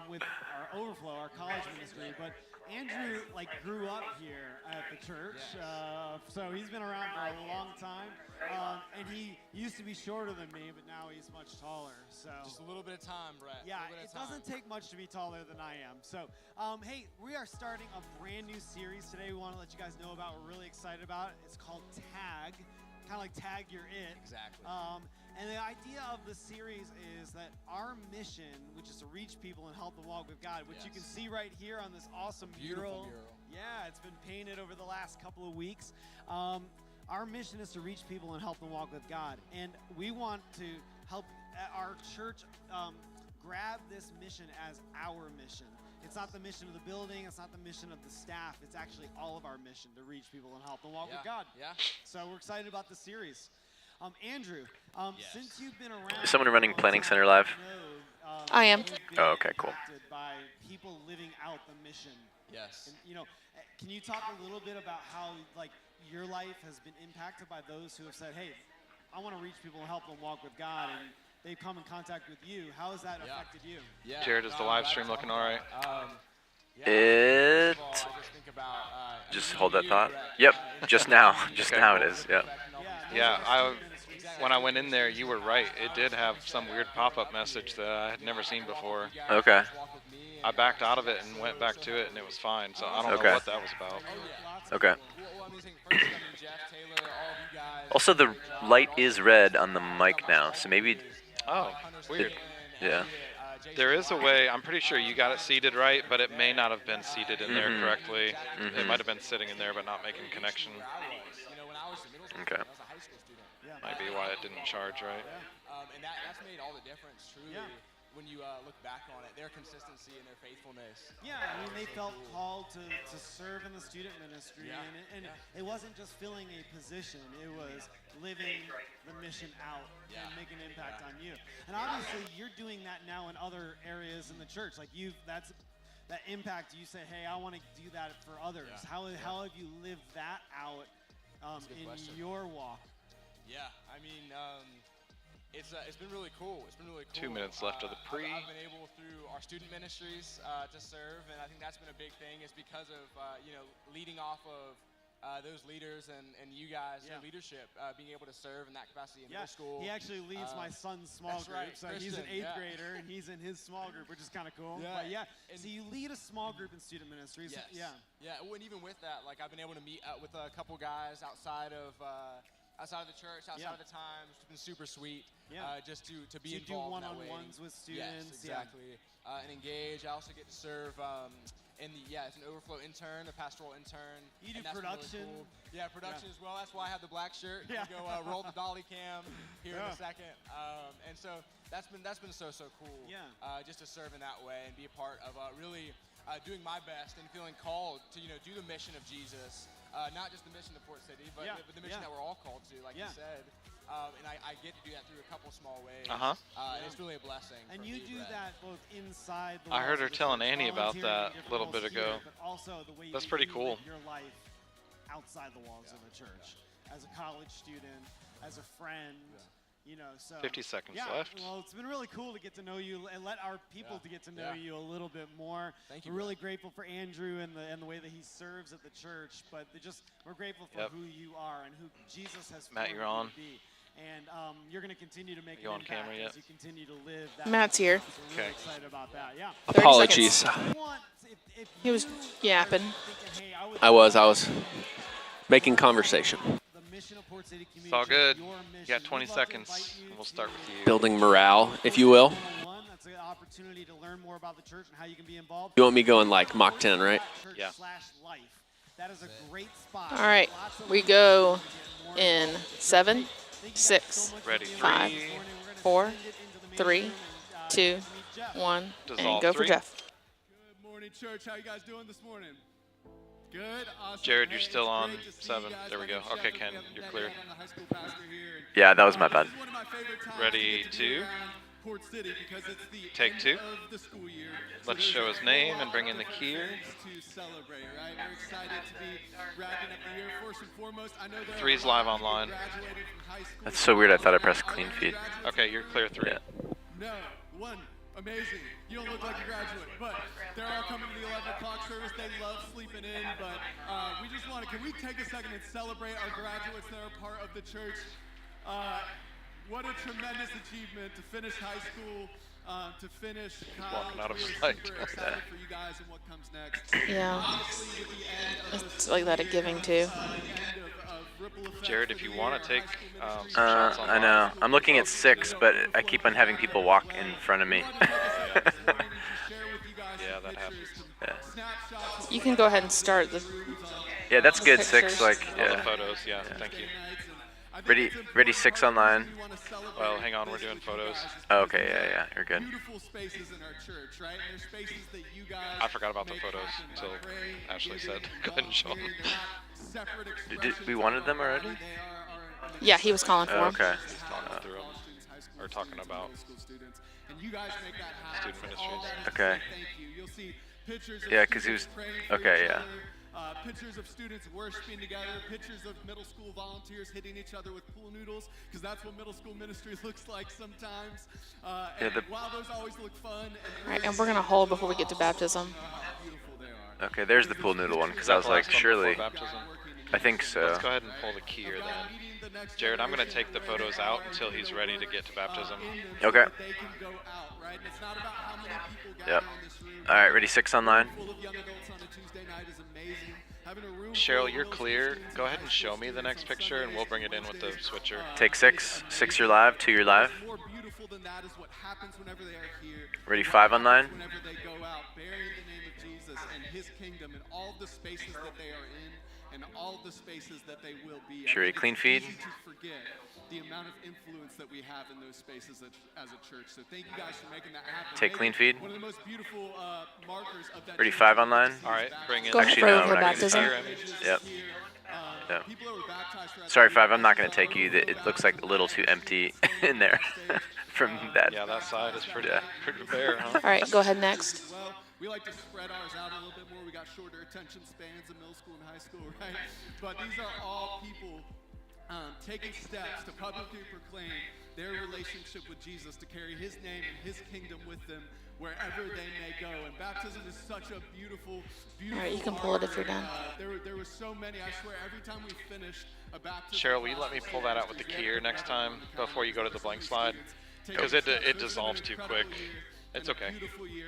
with our Overflow, our college ministry, but Andrew like grew up here at the church, so he's been around for a long time, and he used to be shorter than me, but now he's much taller. So just a little bit of time, Brett. Yeah, it doesn't take much to be taller than I am. So, hey, we are starting a brand new series today. We want to let you guys know about. We're really excited about it. It's called Tag, kind of like Tag You're It. Exactly. And the idea of the series is that our mission, which is to reach people and help them walk with God, which you can see right here on this awesome Beautiful mural. Yeah, it's been painted over the last couple of weeks. Our mission is to reach people and help them walk with God. And we want to help our church grab this mission as our mission. It's not the mission of the building. It's not the mission of the staff. It's actually all of our mission to reach people and help them walk with God. Yeah. So we're excited about the series. Andrew, since you've been around, Is someone running Planning Center Live? I am. Oh, okay, cool. By people living out the mission. Yes. And, can you talk a little bit about how your life has been impacted by those who have said, "Hey, I want to reach people and help them walk with God," and they've come in contact with you? How has that affected you? Yeah. Jared, is the live stream looking all right? Just hold that thought. Yep, just now. Just Okay, now cool. it is, yep. Yeah, when I went in there, you were right. It did have some weird pop-up message that I had never seen before. Okay. I backed out of it and went back to it, and it was fine. So I don't Okay. know what that was about. Okay. Also, the light is red on the mic now, so maybe... Oh, weird. Yeah. There is a way, I'm pretty sure you got it seated right, but it may not have been seated in there correctly. It might have been sitting in there but not making connection. Okay. Might be why it didn't charge right. And that's made all the difference, truly, when you look back on it. Their consistency and their faithfulness. Yeah, I mean, they felt called to serve in the student ministry, and it wasn't just filling a position. It was living the mission out and making an impact on you. And obviously, you're doing that now in other areas in the church. Like that's that impact. You say, "Hey, I want to do that for others." How have you lived that out in your walk? Yeah, I mean, it's been really cool. It's been really cool. 2 minutes left of the pre. I've been able through our student ministries to serve, and I think that's been a big thing. Is because of leading off of those leaders and you guys, your leadership, being able to serve in that capacity in middle school. He actually leads my son's small group, right, so he's an 8th grader, and he's in his small group, which is kind of cool. But so you lead a small group in student ministries. Yes. Yeah. And even with that, like I've been able to meet with a couple guys outside of the church, outside of the times. It's been super sweet. Just to be involved. Do one-on-ones with students. Yes, exactly. And engage. I also get to serve as an Overflow intern, a pastoral intern. You do production. Really cool. Yeah, production as well. That's why I have the black shirt. Yeah. We go roll the dolly cam here in a second. And so that's been so cool. Yeah. Just to serve in that way and be a part of really doing my best and feeling called to do the mission of Jesus. Not just the mission of Port City, but the mission that we're all called to, like you said. And I get to do that through a couple small ways. It's really a blessing. And you do that both inside the I heard her walls of the telling church, Annie about that volunteering a little bit here, ago. But also the way That's you pretty live cool. your life outside the walls of the church, as a college student, as a friend. So 50 seconds left. Well, it's been really cool to get to know you and let our people to get to know you a little bit more. Thank you. We're really grateful for Andrew and the way that he serves at the church, but we're grateful for who you are and who Jesus has Matt, you're on. you to be. And you're going to continue to make You an on impact camera yet? as you continue to live that. Matt's here. So we're really excited about that. Yeah. 30 Apologies. seconds. If He was you yapping. thinking, hey, I was making conversation. the mission of Port City It's all Community good. Church, your You mission, got 20 we'd love to seconds, invite you and we'll to start with you. Building morale, if you will. That's an opportunity to learn more about the church and how you can be involved. You want me going like Mach 10, right? Yeah. Life. That is a great spot. All right, Lots of we ways go to get more in involved. 7, Thank you guys 6, so much for Ready, being 5, with us this morning. We're gonna 4, send it into the main 3, room and, 2, meet Jeff. 1, Does and all go for three? Jeff. Good morning, church. How you guys doing this morning? Good. Awesome. Jared, Hey, you're still it's on great to see 7. you guys. There we My go. name's Okay, Jeff. Ken, We haven't you're met clear. yet. I'm the high school pastor here. Yeah, that was my This bad. is one of my favorite times Ready to get to be to around Port City because it's the take end 2. of the school year. So Let's there's show a his name whole and bring in lot the of key here. things to celebrate, right? We're excited to be wrapping up the year. First and foremost, I know there are Three's a lot live of people online. graduating from high school. That's so weird, I thought I pressed Are clean there feed. graduates? Okay, you're clear 3. Yeah. No. 1. amazing. You don't look like a graduate, but they're all coming to the 11 o'clock service. They love sleeping in, but we just want to, can we take a second and celebrate our graduates that are part of the church? What a tremendous achievement to finish high school, to finish college. Walking out of We are sight. super excited for you guys and what comes next. Yeah. Obviously, with the end of It's like that at Giving too. the end of Ripple Effect Jared, for if the you want year, to take our high school some shots on I know. I'm looking at 6, but I keep on having people walk in front of me. Yeah, that happens. You can go ahead and start the. Yeah, that's good. 6, Pictures. like, All the yeah. photos, yeah, thank you. Ready 6 online. Well, hang on, we're doing photos. Oh, okay, yeah, you're good. Beautiful spaces in our church, right? And there's spaces that you guys I forgot about the make photos happen by until praying, Ashley said, giving, go ahead and show them. volunteering. They're not separate Did expressions we wanted of them our already? body. They are an Yeah, he was calling for Oh, him. okay. Talking through them. Or talking about students. And you guys make that happen. student So all ministries. that is to Okay. say thank you. You'll see pictures of Yeah, 'cause he students was- praying for okay, each yeah. other, pictures of students worshiping together, pictures of middle school volunteers hitting each other with pool noodles, because that's what middle school ministry looks like sometimes. And while those always look fun, Right, and we're gonna hold before we get to baptism. how beautiful they are. Okay, there's the pool noodle one, because I was like, surely. I think so. Let's go ahead and pull the keyer then. Jared, I'm going to take the photos out until he's ready to get to baptism. Okay. They can go out, right? And it's not about how many people gather Yep. in this room. All right, ready 6 online. Full of young adults on a Tuesday night is amazing. Having a room full Cheryl, of you're middle school clear. students Go and ahead high and school show me the students next on picture, and we'll Sundays bring it in and with the Tuesdays. switcher. Take 6. 6 you're live, 2 you're live. More beautiful than that is what happens whenever they are here. Ready, What 5 happens online. Whenever they go out, bearing the name of Jesus and His kingdom and all the spaces that they are in and all the spaces that they will be. Sure, I think clean it's feed. easy to forget the amount of influence that we have in those spaces as a church. So thank you guys for making that happen. Take clean feed. One of the most beautiful markers of that. Ready, church 5 is online. to see All right, back bring in. Go ahead Actually, for no, the we're not gonna baptism. do Here, images Yep. here. Yep. People that were baptized throughout Sorry, the 5. I'm years, not going to take you. It looks like a little too empty in there from that. Yeah, that side is pretty, Yeah. pretty bare, huh? All right, go ahead next. Well, we like to spread ours out a little bit more. We got shorter attention spans in middle school and high school, right? But these are all people taking steps to publicly proclaim their relationship with Jesus, to carry His name and His kingdom with them wherever they may go. And baptism is such a beautiful, beautiful. All right, you can pull it if you're done. There were so many. I swear, every time we finished a baptism. Cheryl, will you let me pull that out with the keyer next time before you go to the blank slide? Because it dissolves too quick. It's okay.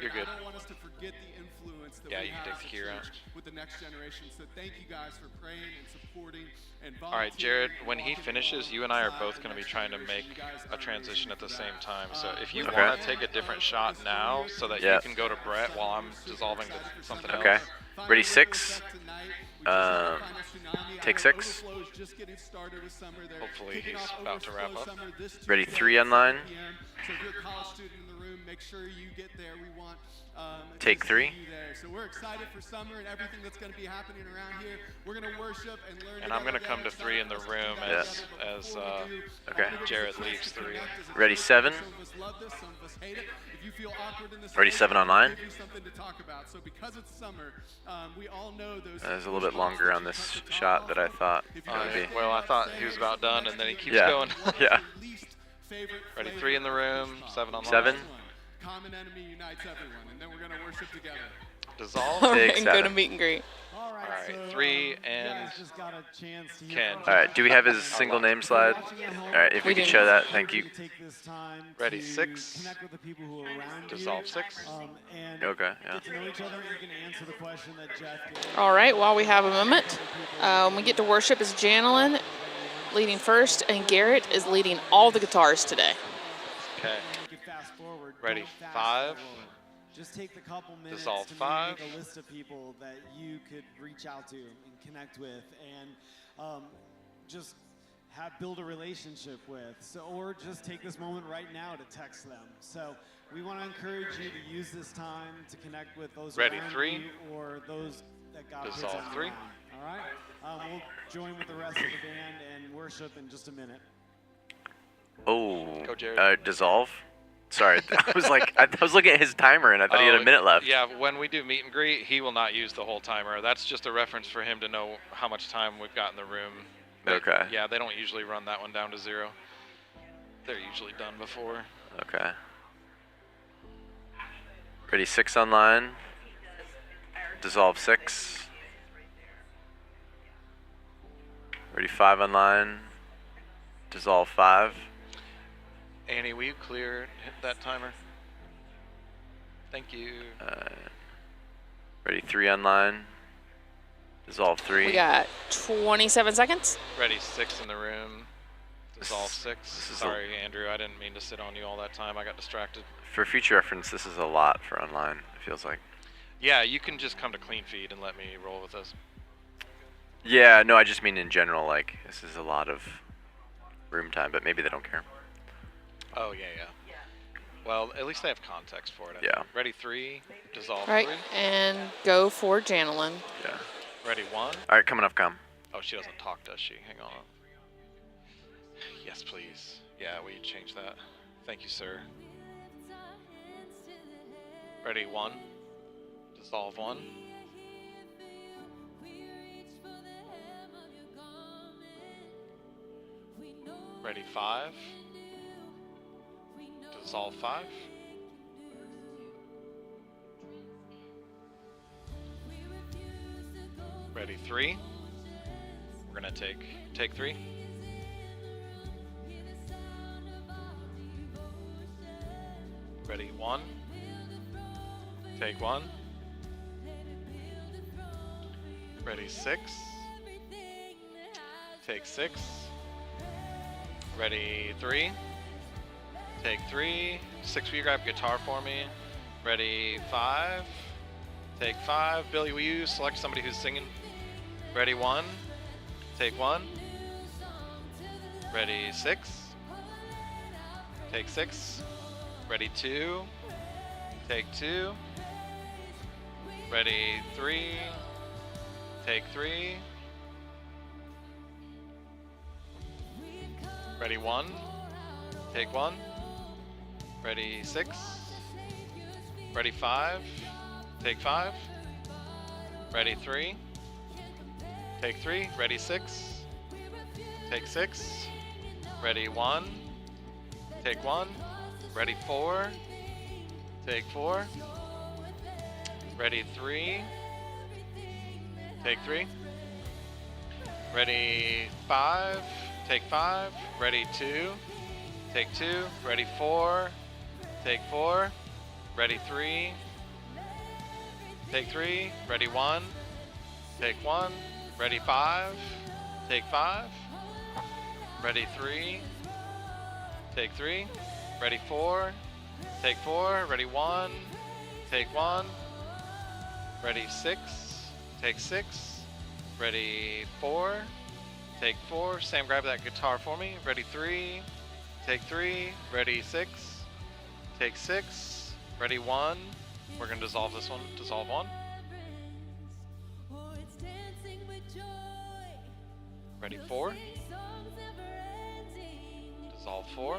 You're good. I don't want us to forget the influence that Yeah, we you can have take the as a keyer out. church with the next generation. So thank you guys for praying and supporting and volunteering. All right, Jared, when he walking finishes, you and I are both going to be trying to make a transition at the same time. So if you Okay. want to take a different shot now so that Yeah. you can go to Brett while I'm dissolving something else. Okay. Ready, 6. Take 6. Hopefully he's about to wrap up. Ready, 3 online. So if you're a college student in the room, make sure you get there. We want Take to see 3. you there. So we're excited for summer and everything that's going to be happening around here. We're going to worship and learn. And I'm going to together. come to 3 in the room Yeah. as Okay. Jared leaves 3. Ready, 7. Some of us love this, some of us hate it. If you feel awkward in this Ready, space, 7 online. we'll give you something to talk about. So because it's summer, we all know those. There's a little bit longer on this shot that I thought it would be. Well, I thought he was about done, and then he keeps Yeah. going. Yeah. Ready, 3 in the room, 7 online. 7. Common enemy unites everyone, and then we're gonna worship together. Dissolve. All right, Take and go to 7. meet and greet. All right, All right, so, 3 you and guys just got a chance to hear Ken. from All right, do we have his single name slide? All right, if We we could do. show that, thank you. Take this time Ready, to 6. Connect with the people who are around Dissolve you, 6. and Okay, yeah. get to know each other. You can answer the question that Jeff gave. All right, while we have a moment, we get to worship is Janelyn leading first, and Garrett is leading all the guitars today. Okay. You can fast forward. Ready, Don't fast 5. forward. Just take the couple minutes Dissolve to 5. maybe make a list of people that you could reach out to and connect with, and just build a relationship with. So, or just take this moment right now to text them. So we want to encourage you to use this time to connect with those Ready, around 3. you or those that God puts Dissolve on your 3. mind. All right. We'll join with the rest of the band and worship in just a minute. Oh, Go, Jared. dissolve. Sorry, I was like, I was looking at his timer and I thought he had a minute left. Yeah, when we do meet and greet, he will not use the whole timer. That's just a reference for him to know how much time we've got in the room. Okay. Yeah, they don't usually run that one down to 0. They're usually done before. Okay. Ready 6 online. Dissolve 6. Ready 5 online. Dissolve 5. Annie, will you hit that timer? Thank you. Ready 3 online. Dissolve 3. We got 27 seconds. Ready 6 in the room. Dissolve 6. Sorry, Andrew, I didn't mean to sit on you all that time. I got distracted. For future reference, this is a lot for online, it feels like. Yeah, you can just come to clean feed and let me roll with this. Yeah, no, I just mean in general, like, this is a lot of room time, but maybe they don't care. Oh, yeah. Well, at least they have context for it. Yeah. Ready 3, dissolve 3. Right, and go for Janelin. Yeah. Ready 1. All right, coming up, Com. Oh, she doesn't talk, does she? Hang on. Yes, please. Yeah, will you change that? Thank you, sir. Ready 1. Dissolve 1. Ready 5. Dissolve 5. Ready 3. We're gonna take 3. Ready 1. Take 1. Ready 6. Take 6. Ready 3. Take 3. 6, will you grab guitar for me? Ready 5. Take 5. Billy, will you select somebody who's singing? Ready 1. Take 1. Ready 6. Take 6. Ready 2. Take 2. Ready 3. Take 3. Ready 1. Take 1. Ready 6. Ready 5. Take 5. Ready 3. Take 3. Ready 6. Take 6. Ready 1. Take 1. Ready 4. Take 4. Ready 3. Take 3. Ready 5. Take 5. Ready 2. Take 2. Ready 4. Take 4. Ready 3. Take 3. Ready 1. Take 1. Ready 5. Take 5. Ready 3. Take 3. Ready 4. Take 4. Ready 1. Take 1. Ready 6. Take 6. Ready 4. Take 4. Sam, grab that guitar for me. Ready 3. Take 3. Ready 6. Take 6. Ready 1. We're going to dissolve this one. Dissolve 1. Ready 4. Dissolve 4.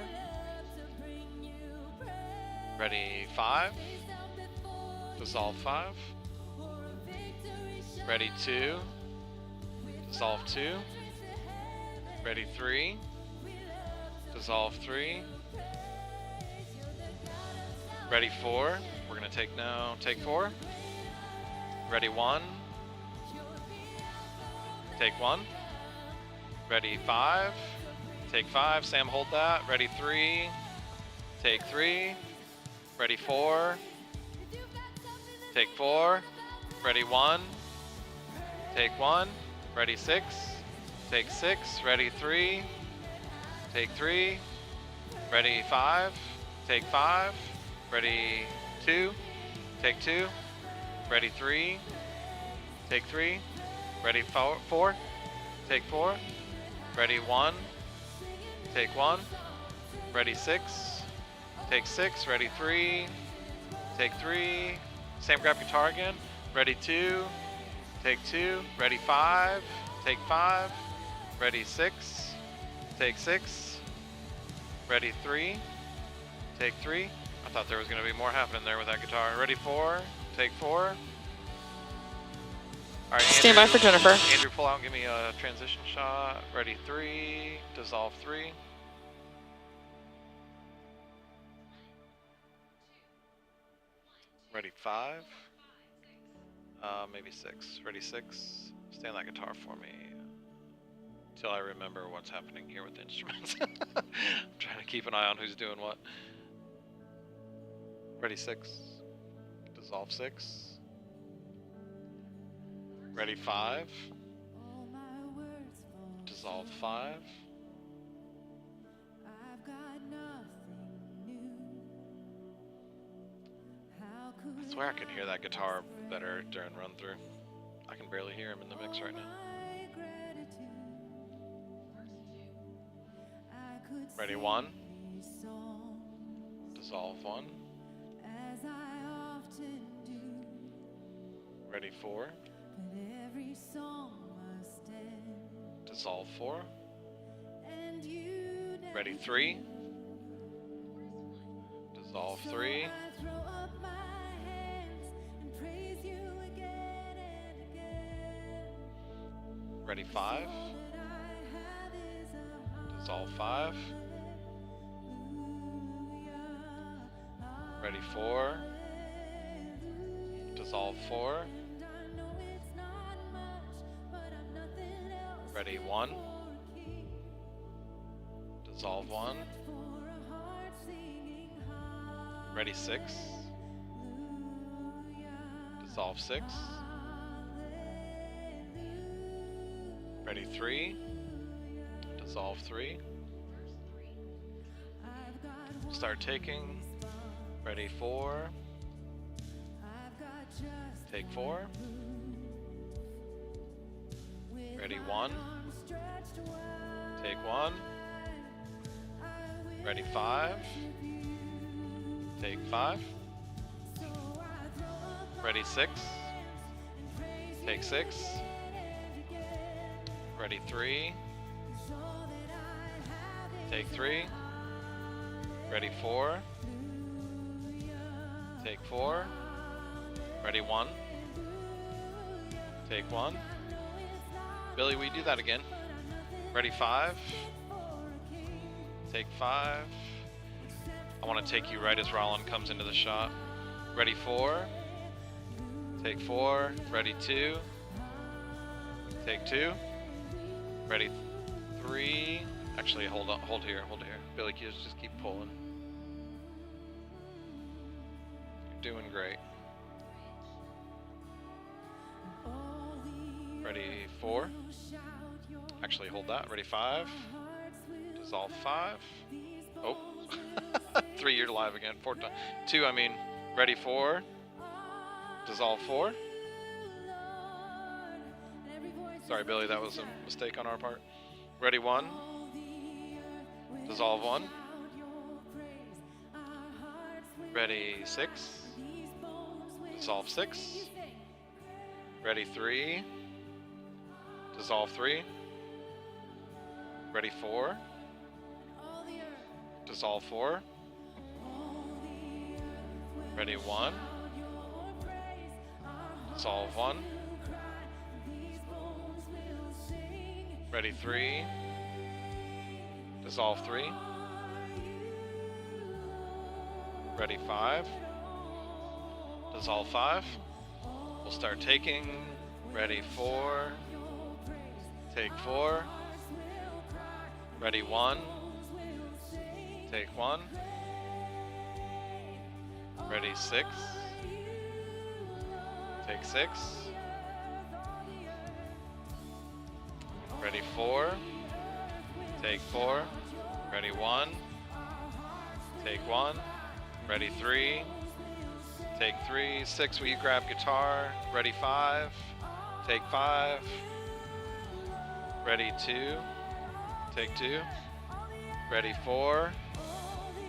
Ready 5. Dissolve 5. Ready 2. Dissolve 2. Ready 3. Dissolve 3. Ready 4. We're gonna take now. Take 4. Ready 1. Take 1. Ready 5. Take 5. Sam, hold that. Ready 3. Take 3. Ready 4. Take 4. Ready 1. Take 1. Ready 6. Take 6. Ready 3. Take 3. Ready 5. Take 5. Ready 2. Take 2. Ready 3. Take 3. Ready 4. Take 4. Ready 1. Take 1. Ready 6. Take 6. Ready 3. Take 3. Sam, grab guitar again. Ready 2. Take 2. Ready 5. Take 5. Ready 6. Take 6. Ready 3. Take 3. I thought there was going to be more happening there with that guitar. Ready 4. Take 4. All right, Stand by for Jennifer. Andrew, pull out and give me a transition shot. Ready 3. Dissolve 3. Ready 5. Maybe 6. Ready 6. Stay on that guitar for me. Till I remember what's happening here with the instruments. I'm trying to keep an eye on who's doing what. Ready 6. Dissolve 6. Ready 5. Dissolve 5. I swear I could hear that guitar better during run through. I can barely hear him in the mix right now. Ready 1. Dissolve 1. Ready 4. Dissolve 4. Ready 3. Dissolve 3. Ready 5. Dissolve 5. Ready 4. Dissolve 4. Ready 1. Dissolve 1. Ready 6. Dissolve 6. Ready 3. Dissolve 3. Start taking. Ready 4. Take 4. Ready 1. Take 1. Ready 5. Take 5. Ready 6. Take 6. Ready 3. Take 3. Ready 4. Take 4. Ready 1. Take 1. Billy, we do that again. Ready 5. Take 5. I want to take you right as Rollin comes into the shot. Ready 4. Take 4. Ready 2. Take 2. Ready 3. Actually, hold on, hold here. Billy, just keep pulling. You're doing great. Ready 4. Actually, hold that. Ready 5. Dissolve 5. Oh. 3, you're live again. 4 times. 2, I mean. Ready 4. Dissolve 4. Sorry, Billy, that was a mistake on our part. Ready 1. Dissolve 1. Ready 6. Dissolve 6. Ready 3. Dissolve 3. Ready 4. Dissolve 4. Ready 1. Dissolve 1. Ready 3. Dissolve 3. Ready 5. Dissolve 5. We'll start taking. Ready 4. Take 4. Ready 1. Take 1. Ready 6. Take 6. Ready 4. Take 4. Ready 1. Take 1. Ready 3. Take 3. 6, will you grab guitar? Ready 5. Take 5. Ready 2. Take 2. Ready 4.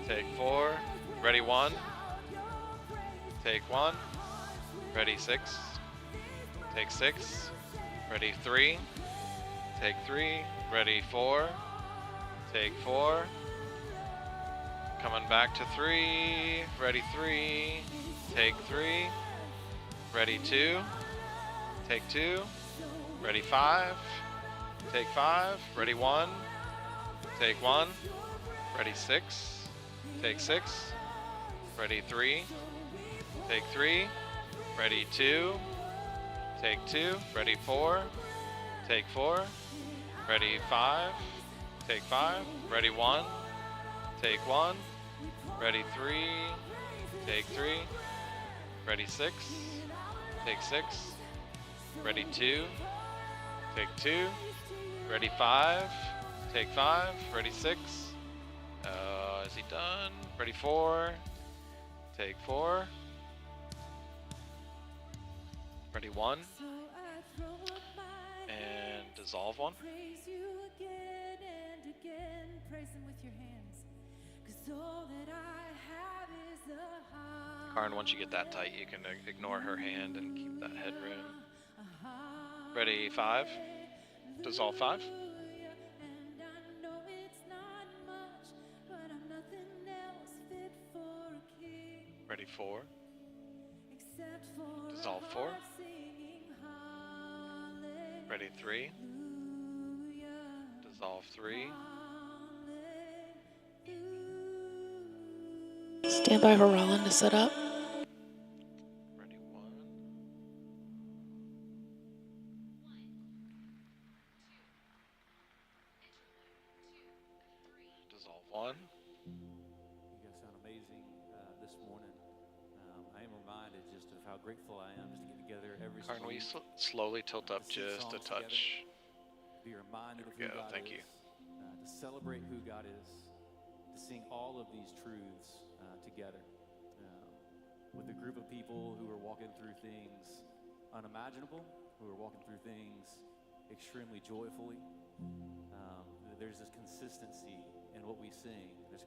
Take 4. Ready 1. Take 1. Ready 6. Take 6. Ready 3. Take 3. Ready 4. Take 4. Coming back to 3. Ready 3. Take 3. Ready 2. Take 2. Ready 5. Take 5. Ready 1. Take 1. Ready 6. Take 6. Ready 3. take 3, ready 2, take 2, ready 4, take 4, ready 5, take 5, ready 1, take 1, ready 3, take 3, ready 6, take 6, ready 2, take 2, ready 5, take 5, ready 6, is he done? Ready 4, take 4, ready 1, and dissolve 1. Praise you again and again. Praise him with your hands. 'Cause all that I have is the high. Karn, once you get that tight, you can ignore her hand and keep that headroom. Ready 5, dissolve 5. And I know it's not much, but I'm nothing else fit for a king. Ready 4, Except for dissolve 4. Ready 3, dissolve 3. Stand by for Roland to set up. Ready 1. Dissolve 1. You guys sound amazing this morning. I am reminded just of how grateful I am just to get together every Karn, will you week. slowly tilt up to sing just a songs touch? together, be reminded of There who we go, God thank is, you. To celebrate who God is, to sing all of these truths together with a group of people who are walking through things unimaginable, who are walking through things extremely joyfully. There's this consistency in what we sing. There's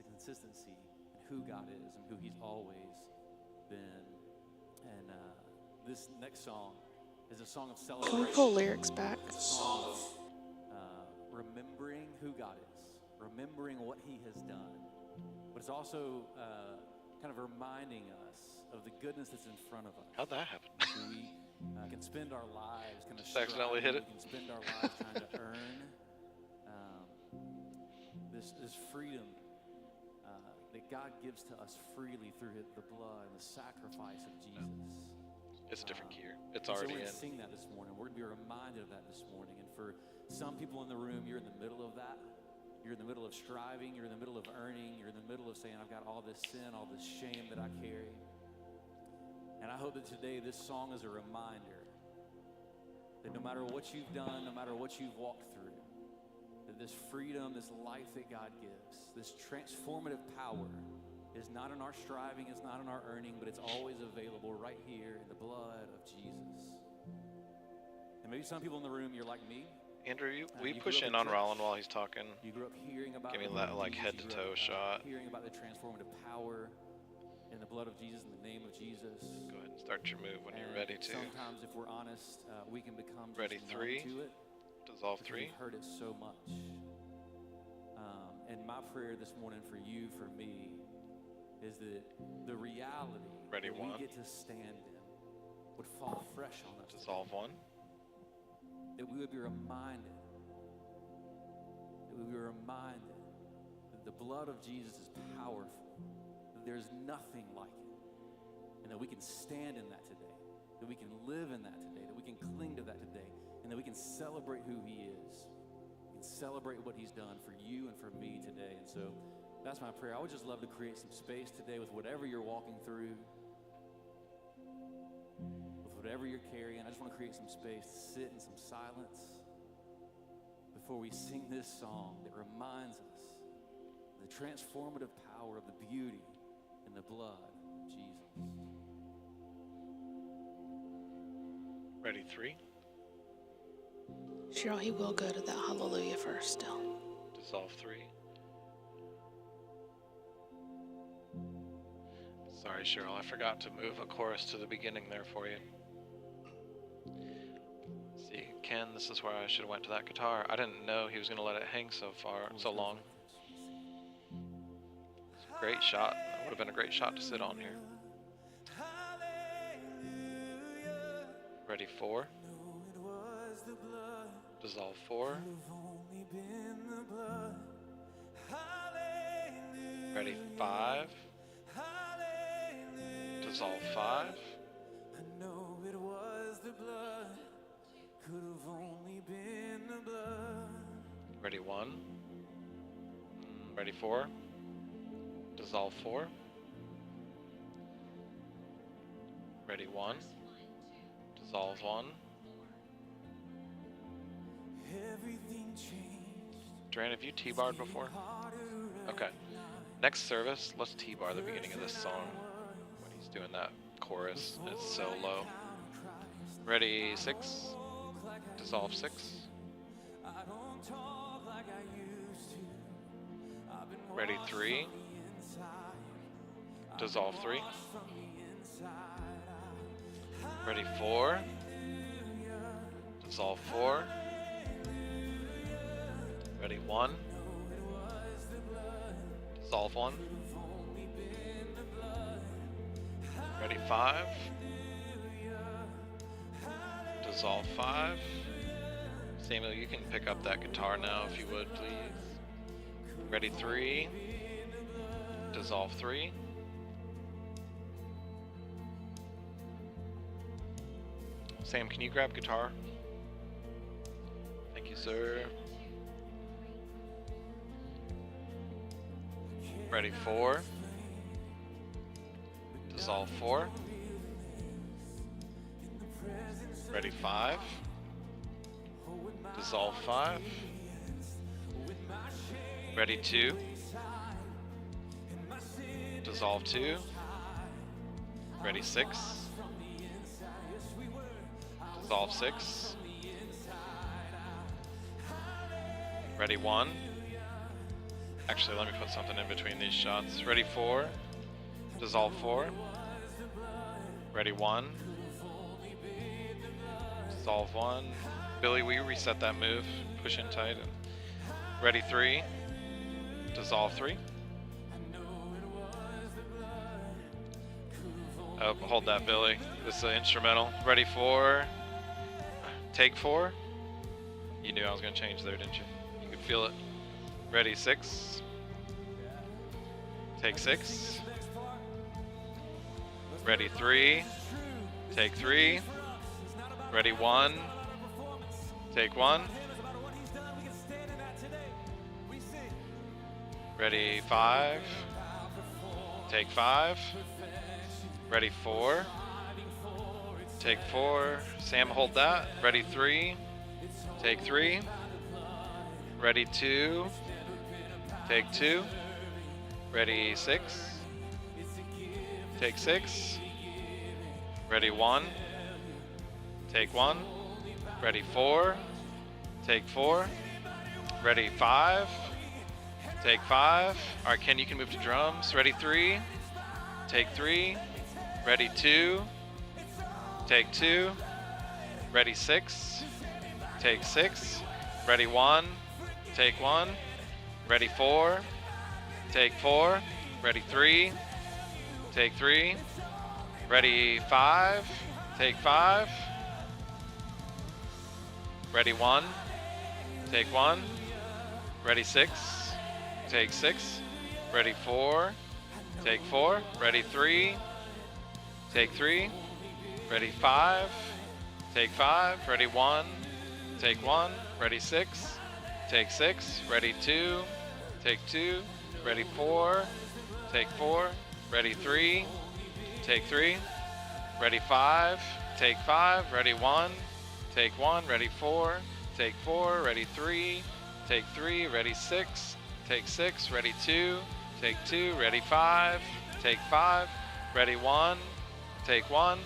consistency in who God is and who He's always been. And this next song is a song of celebration. Can we pull lyrics back? It's a song of remembering who God is, remembering what He has done. But it's also kind of reminding us of the goodness that's in front of us. How'd that happen? We can spend our lives kind of Just accidentally hit it. We can spend our lives trying to earn this freedom that God gives to us freely through the blood and the sacrifice of Jesus. It's a different gear. It's And already so we're in. going to sing that this morning. We're going to be reminded of that this morning. And for some people in the room, you're in the middle of that. You're in the middle of striving. You're in the middle of earning. You're in the middle of saying, I've got all this sin, all this shame that I carry. And I hope that today this song is a reminder that no matter what you've done, no matter what you've walked through, that this freedom, this life that God gives, this transformative power is not in our striving, it's not in our earning, but it's always available right here in the blood of Jesus. And maybe some people in the room, you're like me. Andrew, we you push grew up in on church. Rollin while he's talking. You grew up hearing about Give me the that blood of like Jesus. head to You grew toe up, shot. hearing about the transformative power in the blood of Jesus, in the name of Jesus. Go ahead and start your move when you're ready to. Sometimes, if we're honest, we can become just Ready, numb 3, to it. dissolve Because 3. we've heard it so much. And my prayer this morning for you, for me, is that the reality Ready, that 1. we get to stand in would fall fresh on us. Dissolve 1. That we would be reminded, that the blood of Jesus is powerful, that there's nothing like it, and that we can stand in that today, that we can live in that today, that we can cling to that today, and that we can celebrate who He is. We can celebrate what He's done for you and for me today. And so that's my prayer. I would just love to create some space today with whatever you're walking through, with whatever you're carrying. I just want to create some space to sit in some silence before we sing this song that reminds us of the transformative power of the beauty in the blood of Jesus. Ready, 3. Cheryl, he will go to that hallelujah first still. Dissolve 3. Sorry, Cheryl, I forgot to move a chorus to the beginning there for you. See, Ken, this is where I should have went to that guitar. I didn't know he was going to let it hang so long. Great shot. That would have been a great shot to sit on here. Ready, 4. Dissolve 4. Ready, 5. Dissolve 5. I know it was the blood, could have only been the blood. Ready 1. Ready 4. Dissolve 4. Ready 1. Dissolve 1. Everything changed. Duran, have you T-barred before? Okay. Next service, let's T-bar the beginning of this song when he's doing that chorus. It's so low. Ready 6. Dissolve 6. Ready 3. Dissolve 3. Ready 4. Dissolve 4. Ready 1. Dissolve 1. Ready 5. Dissolve 5. Samuel, you can pick up that guitar now if you would, please. Ready 3. Dissolve 3. Sam, can you grab guitar? Thank you, sir. Ready 4. Dissolve 4. Ready 5. Dissolve 5. Ready 2. Dissolve 2. Ready 6. Dissolve 6. Ready 1. Actually, let me put something in between these shots. Ready 4. Dissolve 4. Ready 1. Dissolve 1. Billy, will you reset that move? Push in tight. Ready 3. Dissolve 3. Oh, hold that, Billy. This is an instrumental. Ready 4. Take 4. You knew I was going to change there, didn't you? You could feel it. Ready 6. Take 6. Ready 3. Take 3. Ready 1. Take 1. Ready 5. Take 5. Ready 4. Take 4. Sam, hold that. Ready 3. Take 3. Ready 2. Take 2. Ready 6. Take 6. Ready 1. Take 1. Ready 4. Take 4. Ready 5. Take 5. All right, Ken, you can move to drums. Ready 3. Take 3. Ready 2. Take 2. Ready 6. Take 6. Ready 1. Take 1. Ready 4. Take 4. Ready 3. Take 3. Ready 5. Take 5. Ready 1. Take 1. Ready 6. Take 6. Ready 4. Take 4. Ready 3. Take 3. Ready 5. Take 5. Ready 1. Take 1. Ready 6. Take 6. Ready 2. Take 2. Ready 4. Take 4. Ready 3. Take 3. Ready 5. Take 5. Ready 1. Take 1. Ready 4. Take 4. Ready 3. Take 3. Ready 6. Take 6. Ready 2. Take 2. Ready 5. Take 5. Ready 1. Take 1.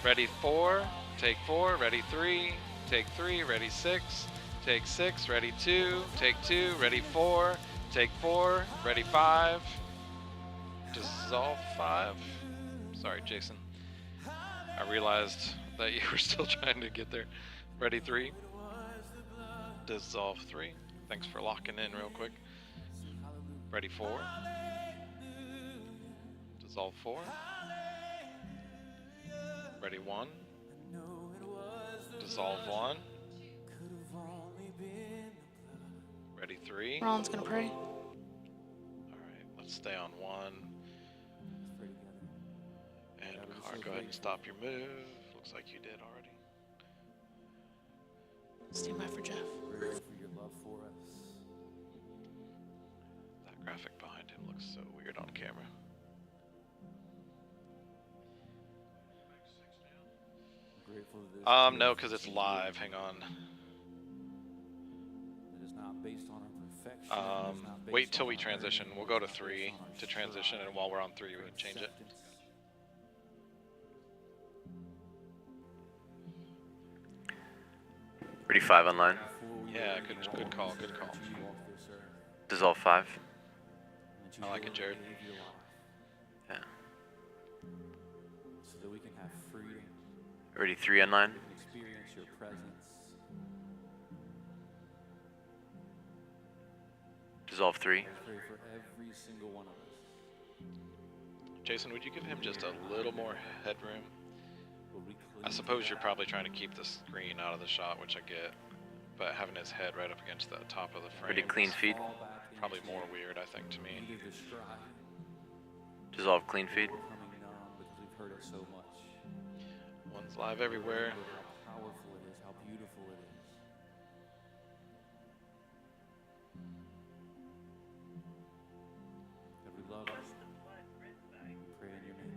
Ready 4. Take 4. Ready 3. Take 3. Ready 6. Take 6. Ready 2. Take 2. Ready 4. Take 4. Ready 5. Dissolve 5. Sorry, Jason. I realized that you were still trying to get there. Ready 3. Dissolve 3. Thanks for locking in real quick. Ready 4. Dissolve 4. Ready 1. Dissolve 1. Ready 3. Roland's gonna pray. Alright, let's stay on 1. And All right, go ahead and stop your move. Looks like you did already. Stand by for Jeff. Grateful for your love for us. That graphic behind him looks so weird on camera. Grateful that this No, because it's live. Hang on. It is not based on our perfection. It is not based Wait till on we our transition. earning. We'll go to It is not 3 based on our to transition, and while we're on 3, we strive can change it. acceptance. Ready 5 online. Before we Yeah, were good call, good call. that you walked this earth, Dissolve 5. and that you I like it, willingly Jared. gave your life Yeah. so that we can have freedom, Ready 3 online. we can experience your presence. Dissolve 3. I pray for every single one of us. Jason, would you give him just a little more headroom? Would we I cleave suppose to you're that probably trying to keep the screen out of the shot, which I get, but having his head right up against the top of the frame Ready clean is feed. fall back probably into more weird, I think, to me. either the strife Dissolve clean feed. or becoming numb because we've heard it so much. One's live everywhere. Remember how powerful it is, how beautiful it is. That we love you. We pray in your name.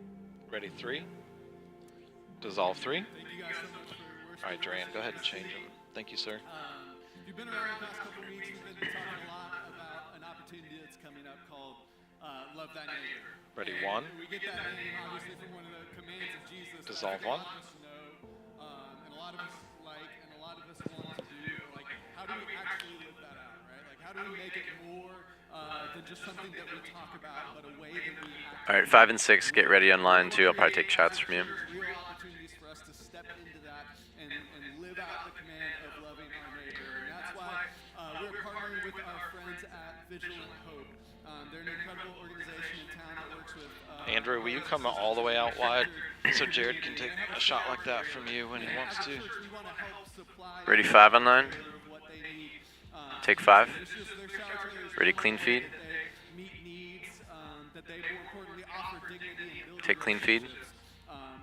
Ready 3. Dissolve 3. Thank you guys so much for worshiping. All right, Duran, go ahead and change them. Thank you, sir. If you've been around the past couple weeks, we've been talking a lot about an opportunity that's coming up called Love Thy Neighbor. Ready And 1. We get that name obviously from one of the commands of Jesus. that Dissolve I think 1. A lot of us know, and a lot of us like, and a lot of us want to do. Like, how do we actually live that out, right? Like, how do we make it more than just something that we talk about, but a way that we actually. Alright, 5 and 6, get ready online too. I'll probably take shots from you. Real opportunities for us to step into that and live out the command of loving our neighbor. And that's why we're partnering with our friends at Vigilant Hope. They're an incredible organization in town that works with. Andrew, will you come all the way out wide so Jared can take a shot like that from you when he wants to? Ready 5 online. Take 5. Ready clean feed. Take clean feed.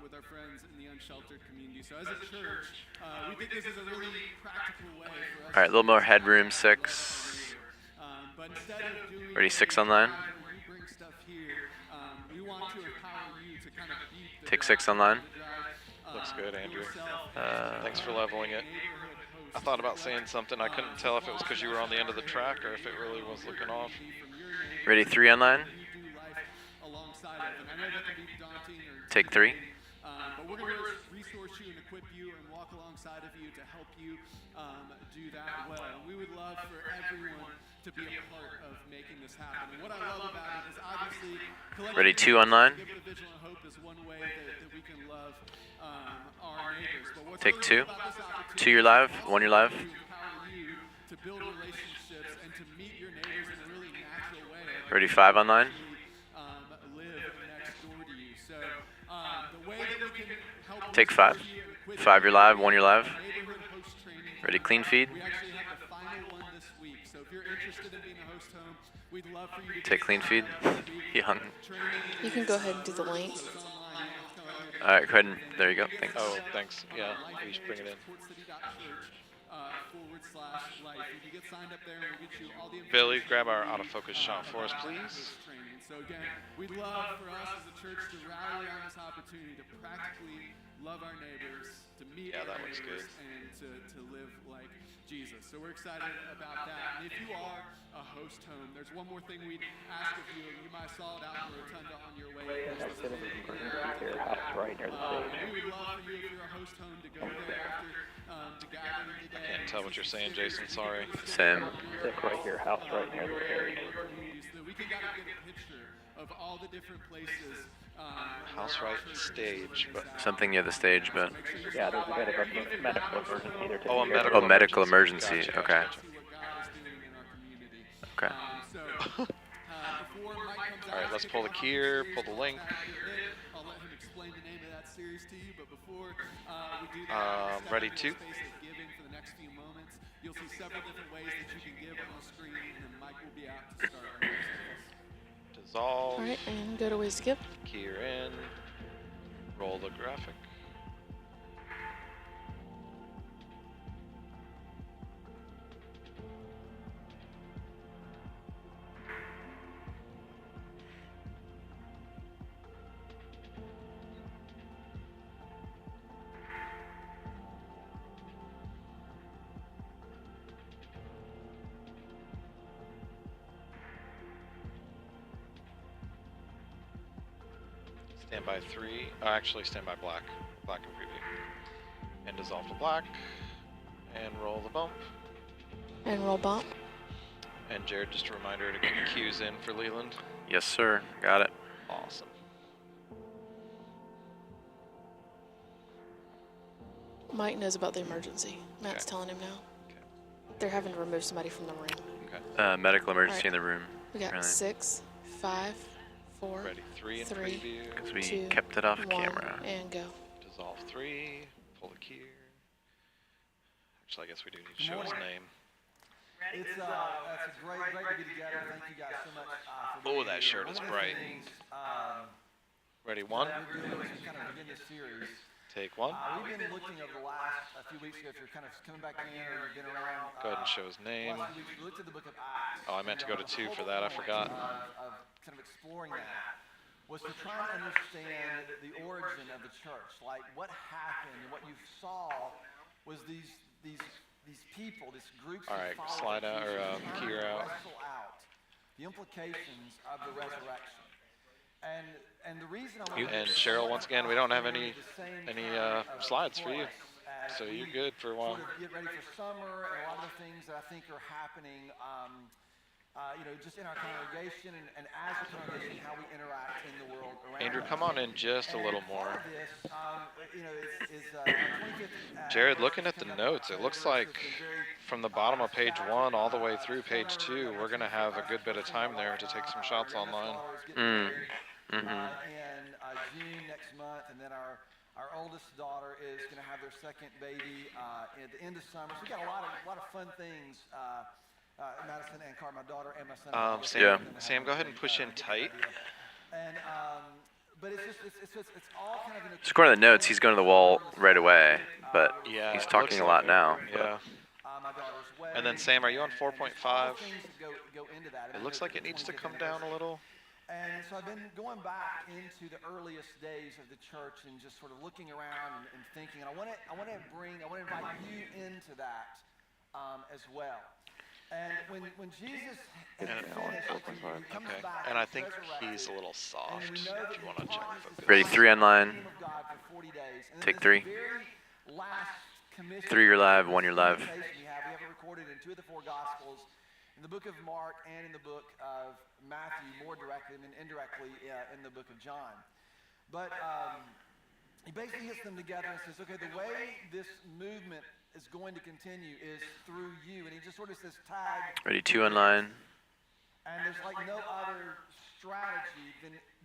With our friends in the unsheltered community. So as a church, we think this is a really practical way for us. Alright, a little more headroom 6. But instead of doing Ready 6 online. we bring stuff here, we want to empower you to kind of be the Take 6 online. Looks good, Andrew. Thanks for leveling it. I thought about saying something. I couldn't tell if it was because you were on the end of the track or if it really was looking off. Ready 3 online. alongside of. And I know that can be daunting or Take 3. but we're going to resource you and equip you and walk alongside of you to help you do that well. And we would love for everyone to be a part of making this happen. And what I love about it is obviously Ready 2 online. Give it a Vigilant Hope is one way that we can love our neighbors. But what's Take really 2. cool about this opportunity 2 you're live. 1 you're live. to empower you to build relationships and to meet your neighbors in a really natural way. Ready 5 online. Live next door to you. So the way that we can help Take 5. 5 you're live. 1 you're live. neighborhood host training. Ready clean feed. We actually have the final one this week. So if you're interested in being a host home, we'd love for you to Take clean feed. Young. You can go ahead and do the link. Alright, go ahead and there you go. Thanks. Oh, thanks. Yeah, please bring it in. Billy, grab our autofocus shot for us, please. So again, we'd love for us as a church to rally around this opportunity to practically love our neighbors, to meet Yeah, our that looks neighbors, good. and to live like Jesus. So we're excited about that. And if you are a host home, there's one more thing we'd ask of you. You might saw it out in the rotunda on your way. We would love for you, if you're a host home, to go there after the gathering today. Can't tell what you're saying, Jason. Sorry. Same. Right here, house right near the ferry. So that we can kind of get a picture of all the different places. House right stage, but Something near the stage, but Yeah, there's a bit of a medical emergency there. oh, a today. medical. oh, medical emergency. Gotcha, Okay. gotcha, See what God is doing in our community. Okay. So before Mike comes All right, out, let's kick pull the off key here, series pull the link. I'll let him explain the name of that series to you. But before we do that, step ready into to? the space of giving for the next few moments. You'll see several different ways that you can give on the screen, and then Mike will be out to start our next service. Dissolve. All right, and go to ways to give. Key her in. Roll the graphic. Stand by 3. Oh, actually, stand by black. Black and preview. And dissolve to black. And roll the bump. And roll bump. And Jared, just a reminder to get cues in for Leland. Yes, sir. Got it. Awesome. Mike knows about the emergency. Matt's telling him now. Okay. They're having to remove somebody from the room. Okay. Medical emergency Right. in the room. We got apparently. 6, 5, 4, Ready. 3 in 3, preview. Because we 2, kept it off 1, camera. and go. Dissolve 3. Pull the key. Actually, I guess we do need to show his name. It's that's a great to be together. Thank you guys so much. For Oh, being that here. shirt is One of the bright. things, Ready. 1. that we're doing as we kind of begin this series. Take 1. We've been looking over the last few weeks ago. If you're kind of coming back in or you've been around. Go ahead and show his name. Last few weeks, we looked at the book of Acts. Oh, I meant to go to 2 for that. I forgot. Of kind of exploring that was to try and understand the origin of the church. Like what happened, and what you saw was these people, these groups. All right, of followers slide out, or trying to key out. wrestle out the implications of the resurrection. And the reason I wanted And to Cheryl, once again, we don't have any the same any kind of slides for you, voice so as you're we good for a while. Sort of get ready for summer and a lot of the things that I think are happening. Just in our congregation and as a congregation, how we interact in the world around Andrew, us. come on in just a little more. Part of this, our 25th, Jared, looking at the notes, it looks like from the bottom of page 1 all the way through page 2, we're going to have a good bit of time there to take some shots online. In June next month, and then our oldest daughter is going to have their second baby at the end of summer. So we got a lot of fun things. Madison and Carr, my daughter, and my son. Sam, go ahead and push in tight. And but it's all kind of. Just according to the notes, he's going to the wall right away, but Yeah, he's it talking a looks lot like now. it. Yeah. And then Sam, are you on 4.5? It looks like it needs to come down a little. And so I've been going back into the earliest days of the church and just sort of looking around and thinking. And I want to invite you into that as well. And when Jesus comes back, and I think he's a little soft. If you want to check focus. Ready, 3 online. Take 3. 3 you're live, 1 you're live. We have it recorded in 2 of the 4 Gospels, in the book of Mark and in the book of Matthew, more directly and indirectly in the book of John. But he basically hits them together and says, okay, the way this movement is going to continue is through you. And he just sort of says, tag. Ready, 2 online. And there's like no other strategy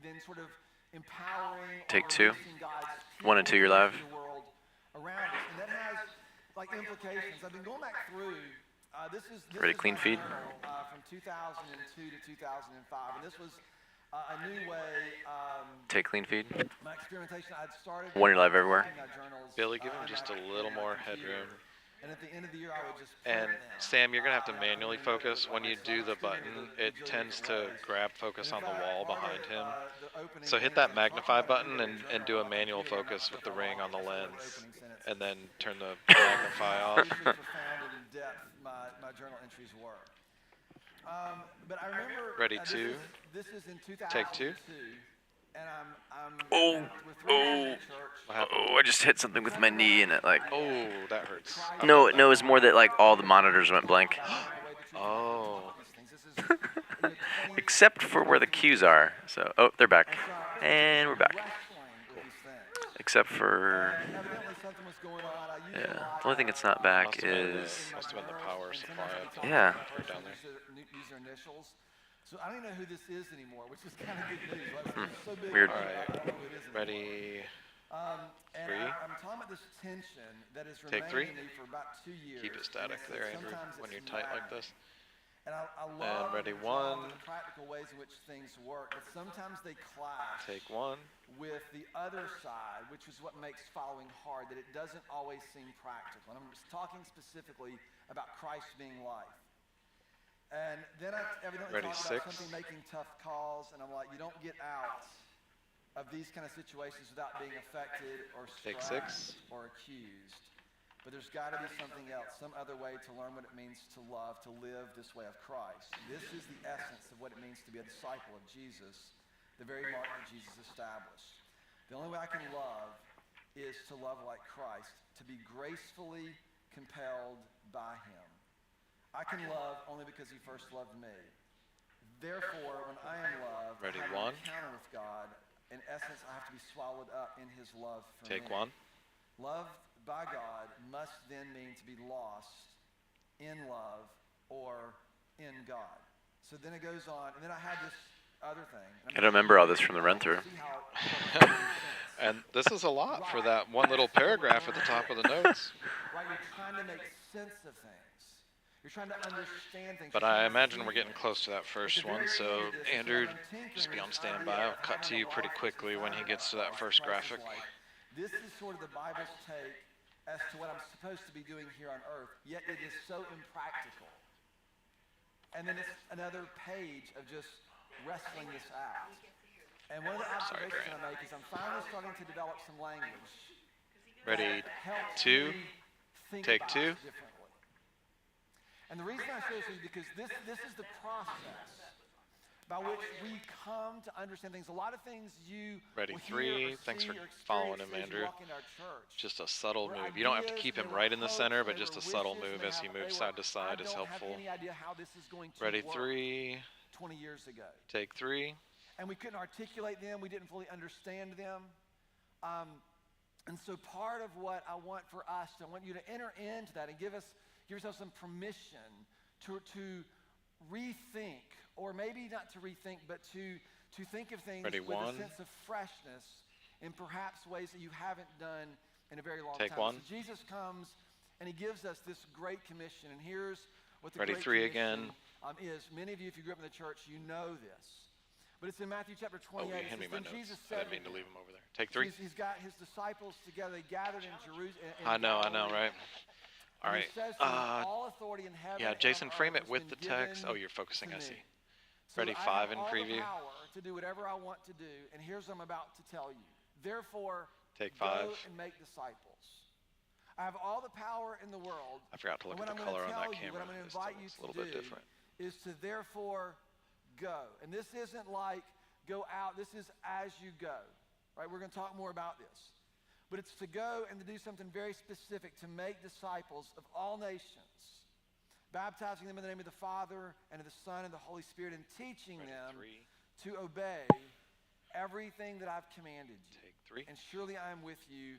than sort of empowering. Take or 2. God's 1 and 2 you're live. the world around us. And that has like implications. I've been going back through. This Ready, is clean my feed. journal, from 2002 to 2005. And this was a new way. Take clean feed. My experimentation, I'd started. 1 you're live everywhere. Billy, give him just a little more headroom. And at the end of the year, I would just. And Sam, you're going to have to manually focus. When you do the button, it tends to grab focus on the wall behind him. So hit that magnify button and do a manual focus with the ring on the lens. And then turn the magnify off. My journal entries were. But I remember. Ready, 2. This is in 2002. Take 2. And Oh, I just hit something with my knee and it like. Oh, that hurts. No, it was more that like all the monitors went blank. Oh. Except for where the cues are. So, oh, they're back. And we're back. Except for. Yeah, the only thing it's not back is. Must have been the power supply. Yeah. Down there. User initials. So I don't even know who this is anymore, which is kind of good news. Right? It's so big. Weird. All right. Ready. And 3. I'm talking about this tension that has Take remained 3. in me for about 2 years. Keep it static there, Andrew, when you're tight like this. And I love ready the one. practical ways in which things work, but sometimes they clash Take one. with the other side, which is what makes following hard, that it doesn't always seem practical. And I'm talking specifically about Christ being life. And then I evidently Ready, talk about 6. something making tough calls, and I'm like, you don't get out of these kind of situations without being affected or Take stressed 6. or accused. But there's got to be something else, some other way to learn what it means to love, to live this way of Christ. This is the essence of what it means to be a disciple of Jesus, the very mark that Jesus established. The only way I can love is to love like Christ, to be gracefully compelled by him. I can love only because he first loved me. Therefore, when I am loved, Ready, I have 1. an encounter with God. In essence, I have to be swallowed up in his love for Take me. 1. Love by God must then mean to be lost in love or in God. So then it goes on, and then I had this other thing. I don't remember all this from the run-through. And this is a lot for that one little paragraph at the top of the notes. Right, you're trying to make sense of things. You're trying to understand things. But I imagine we're getting close to that first one, so Andrew, just be on standby. I'll cut to you pretty quickly when he gets to that first graphic. This is sort of the Bible's take as to what I'm supposed to be doing here on earth, yet it is so impractical. And then it's another page of just wrestling this out. And one of the observations I make is I'm finally starting to develop some language. Ready, 2, take 2. And the reason I show this is because this is the process by which we come to understand things. A lot of things you Ready, will 3. hear or Thanks see for or following him, experience as you Andrew. walk into our church. Just a subtle Where move. You don't have to ideas, keep they him were right in the hopes, center, they but just were a subtle wishes, move they as he have- moves they side were, to side is I helpful. don't have any idea how this is going to Ready, work 3. 20 years ago. Take 3. And we couldn't articulate them. We didn't fully understand them. And so part of what I want for us, I want you to enter into that and give yourself some permission to rethink, or maybe not to rethink, but to think of things Ready, with 1. a sense of freshness in perhaps ways that you haven't done in a very long Take time. 1. So Jesus comes and he gives us this great commission, and here's what the Ready, great 3 commission again. is. Many of you, if you grew up in the church, you know this. But it's in Matthew chapter 28. Oh, you hand me my Then notes. Jesus I said, didn't mean to leave him over there. Take 3. He's got his disciples together. They gathered in Jerusalem. I know, right? All right. He says to them, all authority in heaven Yeah, and Jason, on frame earth it has with been the text. given Oh, you're focusing, to I me. see. So Ready, I 5 have in all preview. the power to do whatever I want to do, and here's what I'm about to tell you. Therefore, Take go 5. and make disciples. I have all the power in the world. I forgot to look and at what the I'm gonna color on tell that you, camera. What I'm going to It's invite you a to little do bit different. is to therefore go. And this isn't like go out. This is as you go. Right? We're going to talk more about this. But it's to go and to do something very specific, to make disciples of all nations, baptizing them in the name of the Father and of the Son and the Holy Spirit, and teaching them to obey everything that I've commanded you. Take 3. And surely I am with you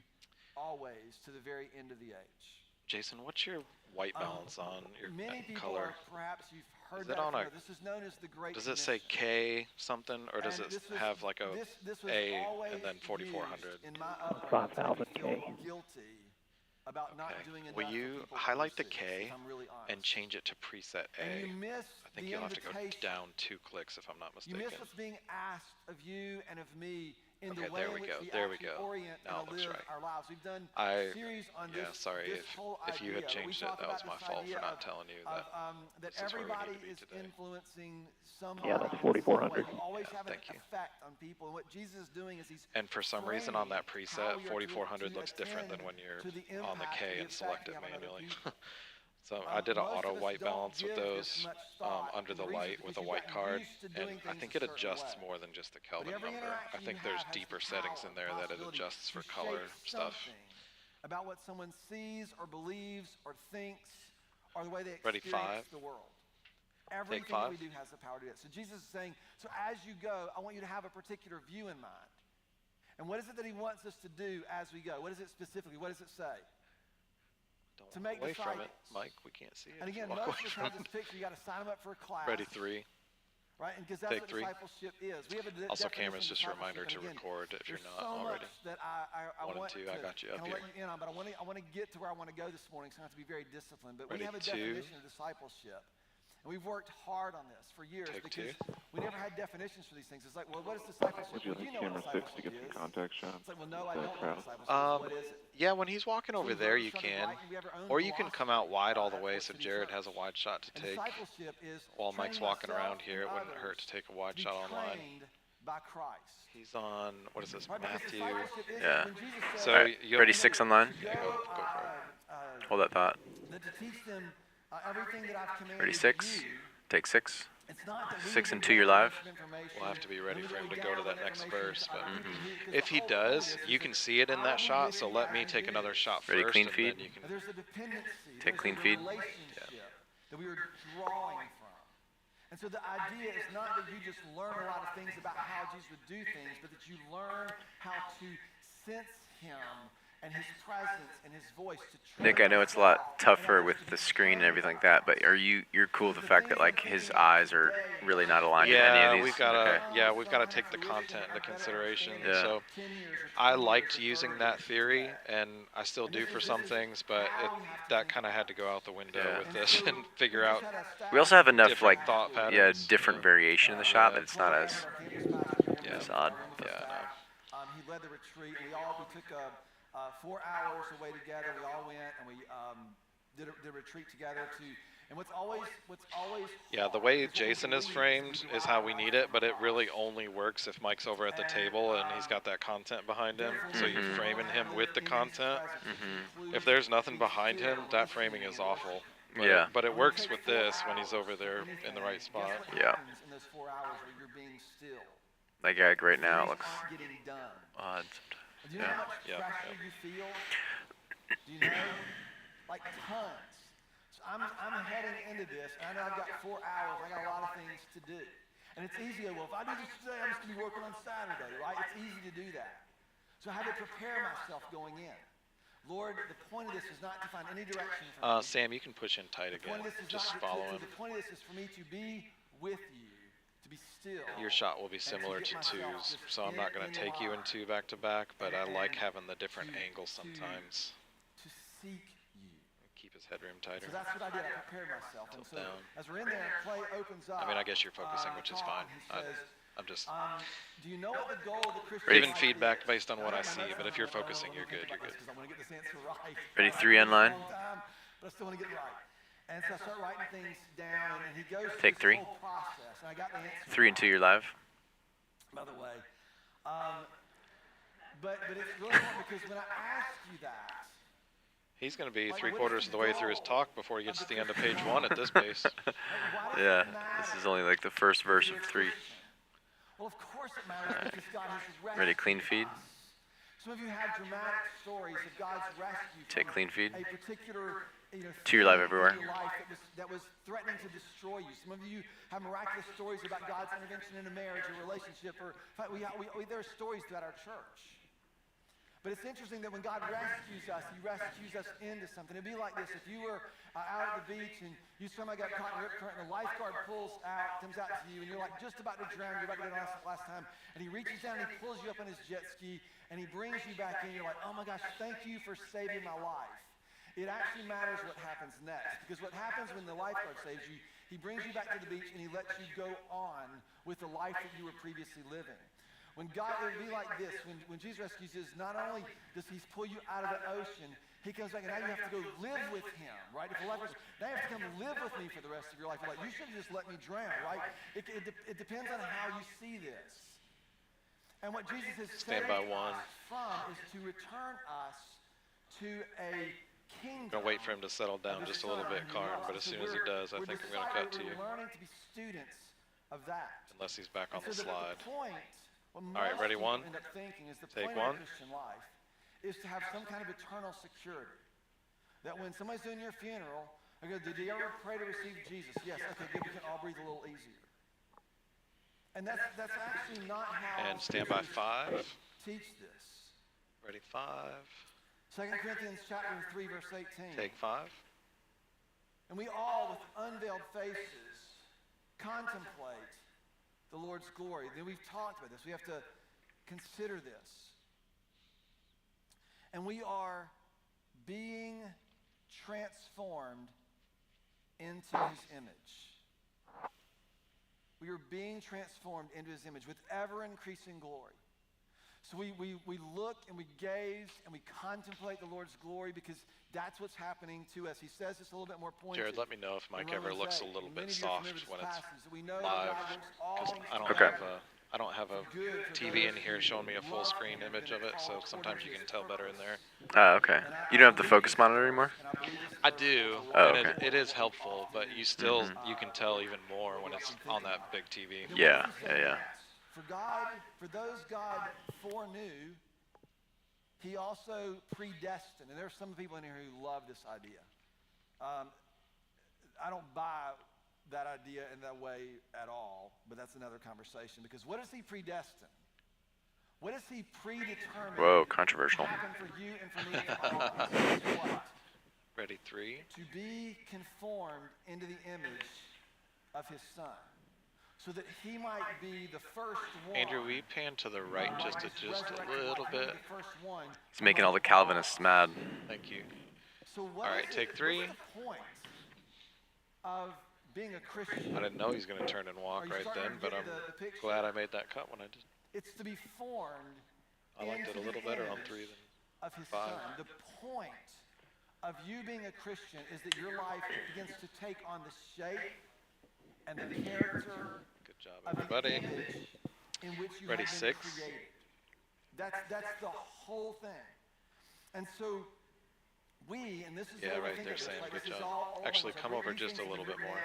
always to the very end of the age. Jason, what's your white balance on your Many people color? perhaps you've heard Is it that on a? before. This is known as the Great Does it say Commission. K something, or does And it this was- have like a this was A always and then 4400? used in my upbringing to make me 5,000 feel guilty about not doing enough Will for you people highlight the overseas, K if I'm really honest. and change it to preset A? And you miss I think the you'll have to go invitation. down 2 clicks if I'm not You mistaken. miss what's being asked of you and of me in Okay, the way there in we which go, we there we actually go. orient Now it and looks live right. our lives. We've done I- a series on yeah, this, sorry, this whole if you had idea. changed We it, talk that was about my this fault for idea not of- telling you of, that that this is where we need everybody to be is today. influencing somebody. Yeah, that's in some 4400. way. You always have an thank you. effect on people. And what Jesus is doing is he's And for some reason on that framing how preset, we are to 4400 looks different than attend when you're to the on the impact K and and the select effect it we have on other manually. people. So I did an Most auto of us white don't balance with give those this much thought, under and the the reason light is with a because white you've card, gotten used to and doing I things think a it certain adjusts way. more than just the Kelvin every number. I interaction think you there's have has deeper the settings power, in there that it possibility adjusts for to color shape stuff. something about what someone sees or believes or thinks or the way they Ready, experience 5. the world. Everything that 5. we do has the power to do it. So Jesus is saying, so as you go, I want you to have a particular view in mind. And what is it that he wants us to do as we go? What is it specifically? What does it say? Don't To walk make away from it, disciples. Mike. We can't see it. And if you again, walk most away of the from time, this it. picture, you got to sign them up for a class. Ready, 3. Right, and because that's Take what 3. discipleship is. We have a Also, definition cameras, of just a discipleship, reminder and to again, record if you're there's not so already. much that I 1 and want 2, to I got you up kinda here. let you in on, but I want to get to where I want to go this morning, so I have to be very disciplined. But Ready, we have a 2. definition of discipleship, And we've worked hard on this for years Take because 2. we never had definitions for these things. It's like, well, what is discipleship? Would you Well, like you know what camera 6 to discipleship get some is. contact shots? It's like, well, no, of I the don't know crowd? what discipleship is. What is it? Yeah, when he's walking So over we've there, wrote you each other can. right, and we have our own Or you can come out wide all the at way Fort so City Jared Church. has a wide shot to And take. discipleship is While Mike's training walking myself around here, it and wouldn't others hurt to take a wide to be shot online. trained by Christ. He's on, what is this, Right, because Matthew? discipleship is Yeah. when Jesus said, So Alright, you'll- ready 6 online? Yeah, go for it. Hold that thought. that to teach them everything that I've commanded Ready 6? you. Take 6. It's not that we 6 need and to 2, you're get a live. bunch of information, We'll have to be ready and for him we to go to that download next information verse, to but other people. Because if the he whole point does, is you that can see it in I that will shot, live so in let me you take and another shot Ready, first, clean and feed? then you can... There's a dependency. Take there's clean a feed. relationship that we are drawing from. And so the idea is not that you just learn a lot of things about how Jesus would do things, but that you learn how to sense him and his presence and his voice to Nick, I know it's a lot tougher with the screen and everything like that, but you're cool with the fact that like his eyes are really not aligned with any of these? We've gotta take the content into consideration. Yeah. So I liked using that theory, and I still do for some things, but that kind of had to go out the window with this and figure out. We also have enough different like thought patterns. different variation in the shot that it's not as odd. He led the retreat, and we took 4 hours away together. We all went, and we did a retreat together and what's always the way Jason is framed is how we need it, but it really only works if Mike's over at the table and he's got that content behind him. So you're framing him with the content. If there's nothing behind him, that framing is awful. But but it works with this when he's over there in the right spot. Yeah. in those 4 hours where you're being still. That gag right now looks Getting done. odd. Do you know how much pressure you feel? Do you know? Like tons. So I'm heading into this, and I know I've got 4 hours. I got a lot of things to do. And it's easy to go, well, if I do this today, I'm just going to be working on Saturday, right? It's easy to do that. So I had to prepare myself going in. Lord, the point of this is not to find any direction from me. Sam, you can push in tight again. Just follow him. The point of this is for me to be with you, to be still. Your shot will be similar to 2's, so I'm not going to take you in 2 back to back, but I like having the different angles sometimes. To seek you. Keep his headroom tighter. So that's what I did. I prepared myself. And so as we're in there, Clay opens up. I mean, I guess you're focusing, which is fine. I'm just do you know what the goal of the Christian giving feedback based on what I see, but if you're focusing, you're good. You're good. I want to get this answer right. Ready 3 online? But I still want to get it right. And so I start writing things down, and he goes Take through 3. this whole process. And I got the answer. 3 and 2, you're live. By the way. But it's really important because when I ask you that, he's going to be 3/4 of the way through his talk before he gets to the end of page 1 at this pace. Yeah, this is only like the first verse of 3. well, of course it matters because God has rescued Ready, clean feed? us. Some of you have dramatic stories of God's rescue Take from clean feed. a particular 2, you're live everywhere. in your life that was threatening to destroy you. Some of you have miraculous stories about God's intervention in a marriage or relationship, or in fact, there are stories throughout our church. But it's interesting that when God rescues us, he rescues us into something. It'd be like this. If you were out at the beach and you somehow got caught in a rip current and a lifeguard comes out to you, and you're like just about to drown, you're about to go down last time, and he reaches down and he pulls you up on his jet ski, and he brings you back in. You're like, oh my gosh, thank you for saving my life. It actually matters what happens next, because what happens when the lifeguard saves you, he brings you back to the beach and he lets you go on with the life that you were previously living. When God, it would be like this. When Jesus rescues us, not only does he pull you out of the ocean, he comes back and now you have to go live with him, right? If the lifeguard, now you have to come live with me for the rest of your life. You're like, you should have just let me drown, right? It depends on how you see this. And what Jesus is saving us from is to return us to a kingdom. I'm going to wait for him to settle down just a little bit, Karn, but as soon as he does, I think I'm going to cut to you. We're learning to be students of that. Unless he's back on the slide. All right, ready, 1? End up thinking is the Take point 1. of Christian life is to have some kind of eternal security. That when somebody's doing your funeral, I go, did you ever pray to receive Jesus? Yes. Okay, good. We can all breathe a little easier. And that's actually not how. And stand by 5. Teach this. Ready, 5. 2 Corinthians chapter 3, verse 18. Take 5. And we all, with unveiled faces, contemplate the Lord's glory. Then we've talked about this. We have to consider this. And we are being transformed into his image. We are being transformed into his image with ever-increasing glory. So we look and we gaze and we contemplate the Lord's glory because that's what's happening to us. He says this a little bit more pointed. Jared, let me know if Mike ever looks a little bit soft when it's live, because I don't have a TV in here showing me a full screen image of it, so sometimes you can tell better in there. Okay. You don't have the focus monitor anymore? I do, oh, and okay. it is helpful, but you still you can tell even more when it's on that big TV. Yeah. For those God foreknew, he also predestined. And there's some people in here who love this idea. I don't buy that idea in that way at all, but that's another conversation. Because what does he predestine? What does he predetermine? Whoa, controversial. For you and for me and all of us? What? Ready, 3. To be conformed into the image of his son, so that he might be the first one. Andrew, we pan to the right just a little bit. He's making all the Calvinists mad. Thank you. So all right, take 3. What's the point of being a Christian? I didn't know he was going to turn and walk right then, but I'm glad I made that cut when I did. It's to be formed. I liked it a little better on 3 of his 5. son. The point of you being a Christian is that your life begins to take on the shape and the character. Good job, everybody. In which you Ready, have 6. been created. That's the whole thing. And so we, and this is yeah, right there, Sam. Good job. Actually, come over just a little bit more.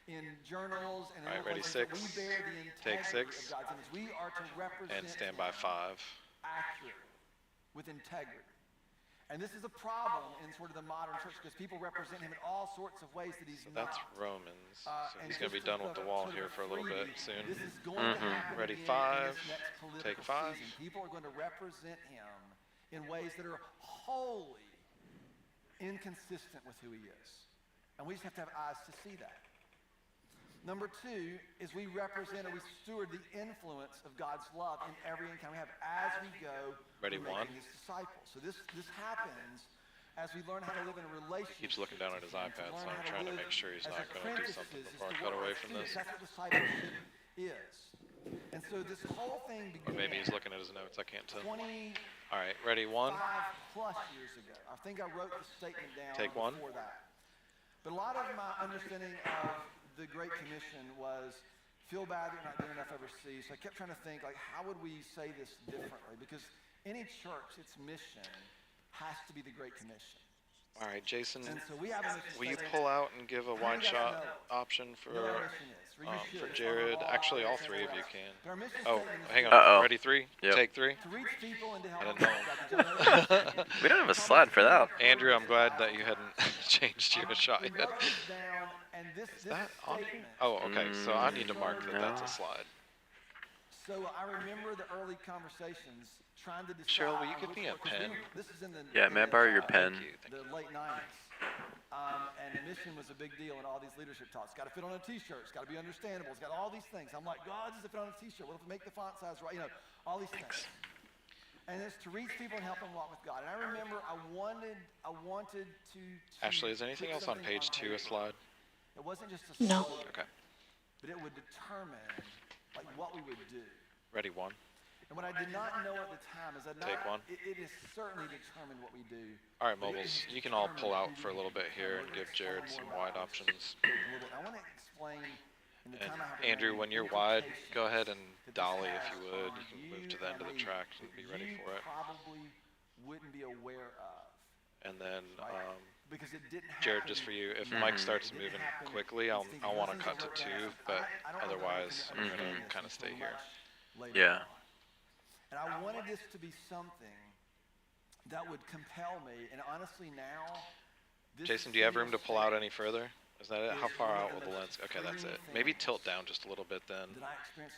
In journals and all right, ready, 6. Take 6. We are to represent and stand by 5. Accurate, with integrity. And this is a problem in sort of the modern church because people represent him in all sorts of ways that he's not. That's Romans. So he's going to be done with the wall here for a little bit soon. This is going to happen Ready, in 5. Take 5. Season. People are going to represent him in ways that are wholly inconsistent with who he is. And we just have to have eyes to see that. Number 2 is we represent or we steward the influence of God's love in every encounter we have as we go Ready, 1. His disciples. So this happens as we learn how to live in a relationship. Keeps looking down at his iPad, so I'm trying to make sure he's not going to do something before I cut away from this. That's what discipleship is. And so this whole thing began. Or maybe he's looking at his notes. I can't tell. 20. All right, ready, 1. 5+ years ago. I think I wrote the statement down Take 1. before that. But a lot of my understanding of the Great Commission was feel bad that you're not doing enough overseas. So I kept trying to think, like, how would we say this differently? Because any church, its mission has to be the Great Commission. All right, Jason, and so we have a will you pull out and give a wide shot option for Jared? Actually, all 3 of you can. Oh, hang on. Ready, 3? Yep. Take 3. I didn't know. We don't have a slide for that. Andrew, I'm glad that you hadn't changed your shot yet. Is that on? Oh, okay. So I need to mark that that's a slide. So I remember the early conversations trying to decide. Cheryl, will you give me a pen? This is in the may I borrow your pen? The late 90s. And mission was a big deal in all these leadership talks. It's got to fit on a T-shirt. It's got to be understandable. It's got all these things. I'm like, God, does it fit on a T-shirt? What if we make the font size right? You know, all these things. And it's to reach people and help them walk with God. And I remember I wanted to Ashley, is anything else on page 2 a slide? It wasn't just a No. slogan, Okay. but it would determine like what we would do. Ready, 1. And what I did not know at the time is that Take 1. It is certainly determined what we do. All right, mobiles, you can all pull out for a little bit here and give Jared some wide options. I want to explain in the time I have Andrew, remaining when you're wide, go ahead and dolly if you would. You can move to the end of the track and be ready for it. Probably wouldn't be aware of. And then, because it didn't Jared, just for you, if Mike starts moving quickly, I'll want to cut to 2, but otherwise I'm going to kind of stay here. Yeah. And I wanted this to be something that would compel me. And honestly now, Jason, do you have room to pull out any further? Is that it? How far out will the lens? Okay, that's it. Maybe tilt down just a little bit then.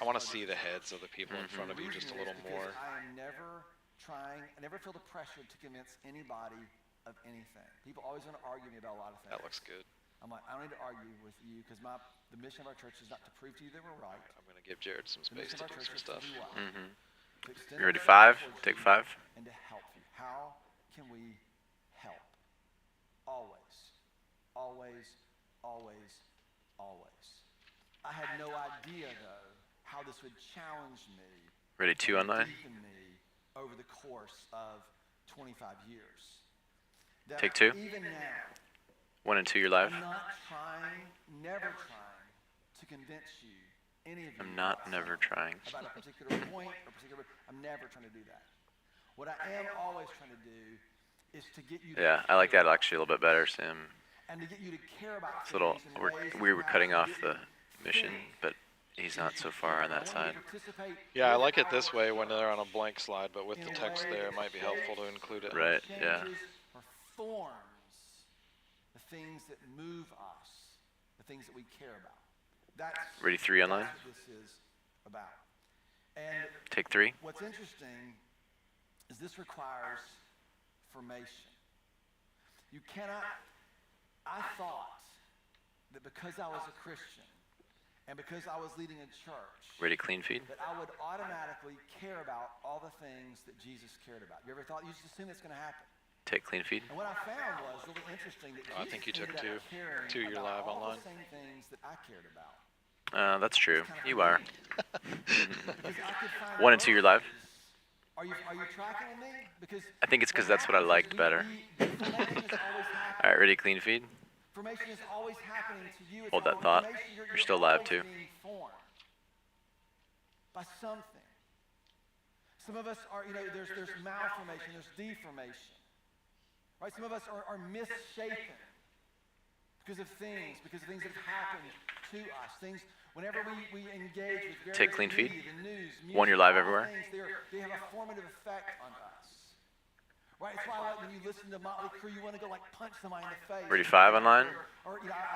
I want to see the heads of the people in front of you just a little more. I never feel the pressure to convince anybody of anything. People always want to argue me about a lot of things. That looks good. I'm like, I don't need to argue with you because the mission of our church is not to prove to you that we're right. I'm going to give Jared some space to do some stuff. You ready, 5? Take 5. And to help you. How can we help? Always, always, always, always. I had no idea, though, how this would challenge me. Ready 2 online? Deepen me over the course of 25 years. That Take 2. Even now, 1 and 2, you're live. I'm not trying, never trying to convince you, any of you. I'm not never trying. About a particular point or particular. I'm never trying to do that. What I am always trying to do is to get you. Yeah, I like that actually a little bit better, Sam. And to get you to care about It's a little. We were cutting off the mission, but he's not so far on that side. Yeah, I like it this way when they're on a blank slide, but with the text there, it might be helpful to include it. Right. Yeah. Or forms the things that move us, the things that we care about. That's ready 3 online. That's what this is about. And take 3. What's interesting is this requires formation. You cannot. I thought that because I was a Christian and because I was leading a church, ready clean feed, that I would automatically care about all the things that Jesus cared about. You ever thought? You just assume it's going to happen. Take clean feed. And what I found was really interesting that Jesus I think you took ended 2. up 2, you're live all online. the same things that I cared about. That's true. You are. Because I could find 1 and 2, you're live. Are you tracking with me? Because I think it's because that's what I liked better. All right, ready clean feed. Formation is always happening to you. Hold that thought. You're still live too. By something. Some of us are, there's malformation, there's deformation. Right? Some of us are misshapen because of things that have happened to us. Things, whenever we engage with take clean feed. The news, music, 1, you're live everywhere. They have a formative effect on us. Right? It's why when you listen to Motley Crue, you want to go punch somebody in the face. Ready 5 online.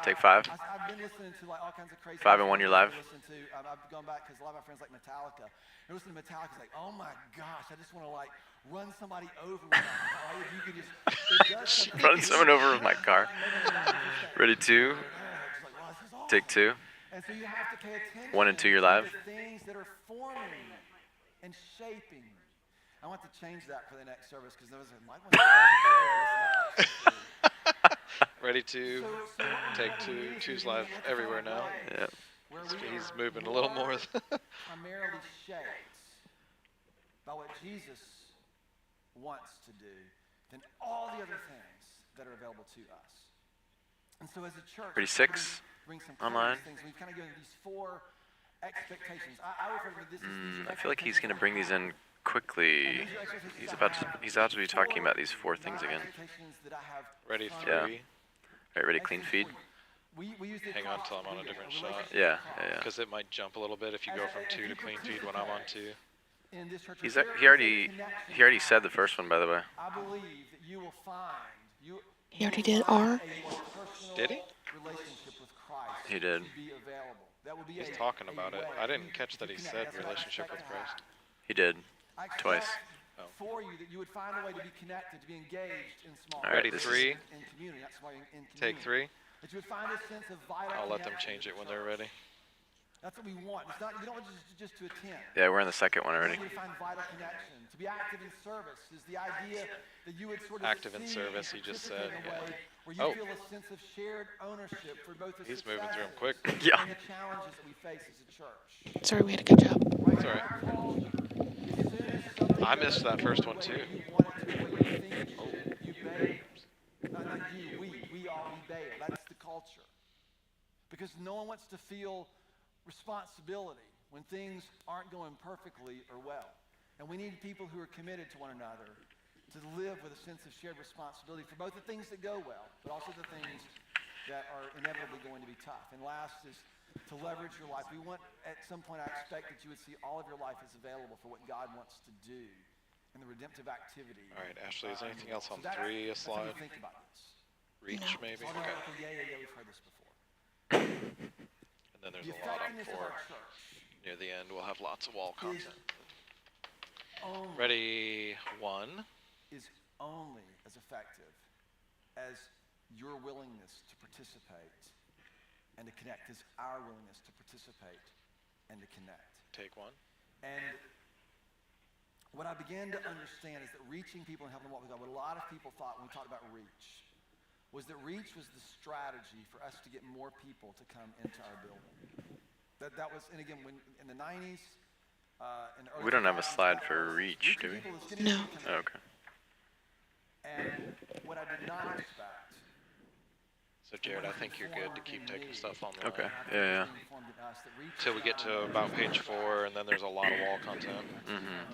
Take 5. I've been listening to all kinds of crazy. 5 and 1, you're live. I've gone back because a lot of my friends like Metallica. They're listening to Metallica, it's like, oh my gosh, I just want to run somebody over with my car. If you could just run someone over with my car. Ready 2. Take 2. And so you have to pay attention 1 and 2, you're live. to the things that are forming and shaping. I want to change that for the next service because those are Mike wants to ready 2, take 2. 2's live everywhere now. Yeah. He's moving a little more. Primarily shaped by what Jesus wants to do than all the other things that are available to us. And so as a church, ready 6 online. We've kind of given these 4 expectations. I refer to this as I feel like he's going to bring these in quickly. He's about to be talking about these 4 things again. Ready 3. Yeah. Alright, ready clean feed. Hang on till I'm on a different shot. Yeah. Because it might jump a little bit if you go from 2 to clean feed when I'm on 2. He already said the first one, by the way. I believe that you will find He already did R. Did he? Relationship with Christ. He did. He's talking about it. I didn't catch that he said relationship with Christ. He did. Twice. For you, that you would find a way to be connected, to be engaged in small All right, ready 3. in community. That's why in Take 3. That you would find a sense of vital I'll let them change it when they're ready. That's what we want. It's not, you don't want just to attend. Yeah, we're in the second one already. To find vital connection, to be active in service is the idea that you would sort of active in service, he just said. Yeah. Where you feel a sense of shared ownership for both the He's moving through them quick. Yeah. and the challenges that we face as a church. Sorry, we had a good job. It's all right. I missed that first one too. We all bail. That's the culture. Because no one wants to feel responsibility when things aren't going perfectly or well. And we need people who are committed to one another to live with a sense of shared responsibility for both the things that go well, but also the things that are inevitably going to be tough. And last is to leverage your life. We want, at some point, I expect that you would see all of your life as available for what God wants to do in the redemptive activity. All right, Ashley, is there anything else on 3 a slide? Think about this. Reach, maybe? Okay. Okay. Yeah, we've heard this before. And then there's a lot on 4. Near the end, we'll have lots of wall content. Ready 1. Is only as effective as your willingness to participate and to connect, is our willingness to participate and to connect. Take 1. And what I began to understand is that reaching people and helping them walk with God, what a lot of people thought when we talked about reach, was that reach was the strategy for us to get more people to come into our building. That was, and again, when in the 90s, in the early We don't have a 2000s, slide that for was reach, do reaching we? people as skinny as No. you can. Oh, okay. And what I did not expect. So Jared, I think you're good to keep taking stuff online. Okay. Yeah. Till we get to about page 4, and then there's a lot of wall content. Mm-hmm.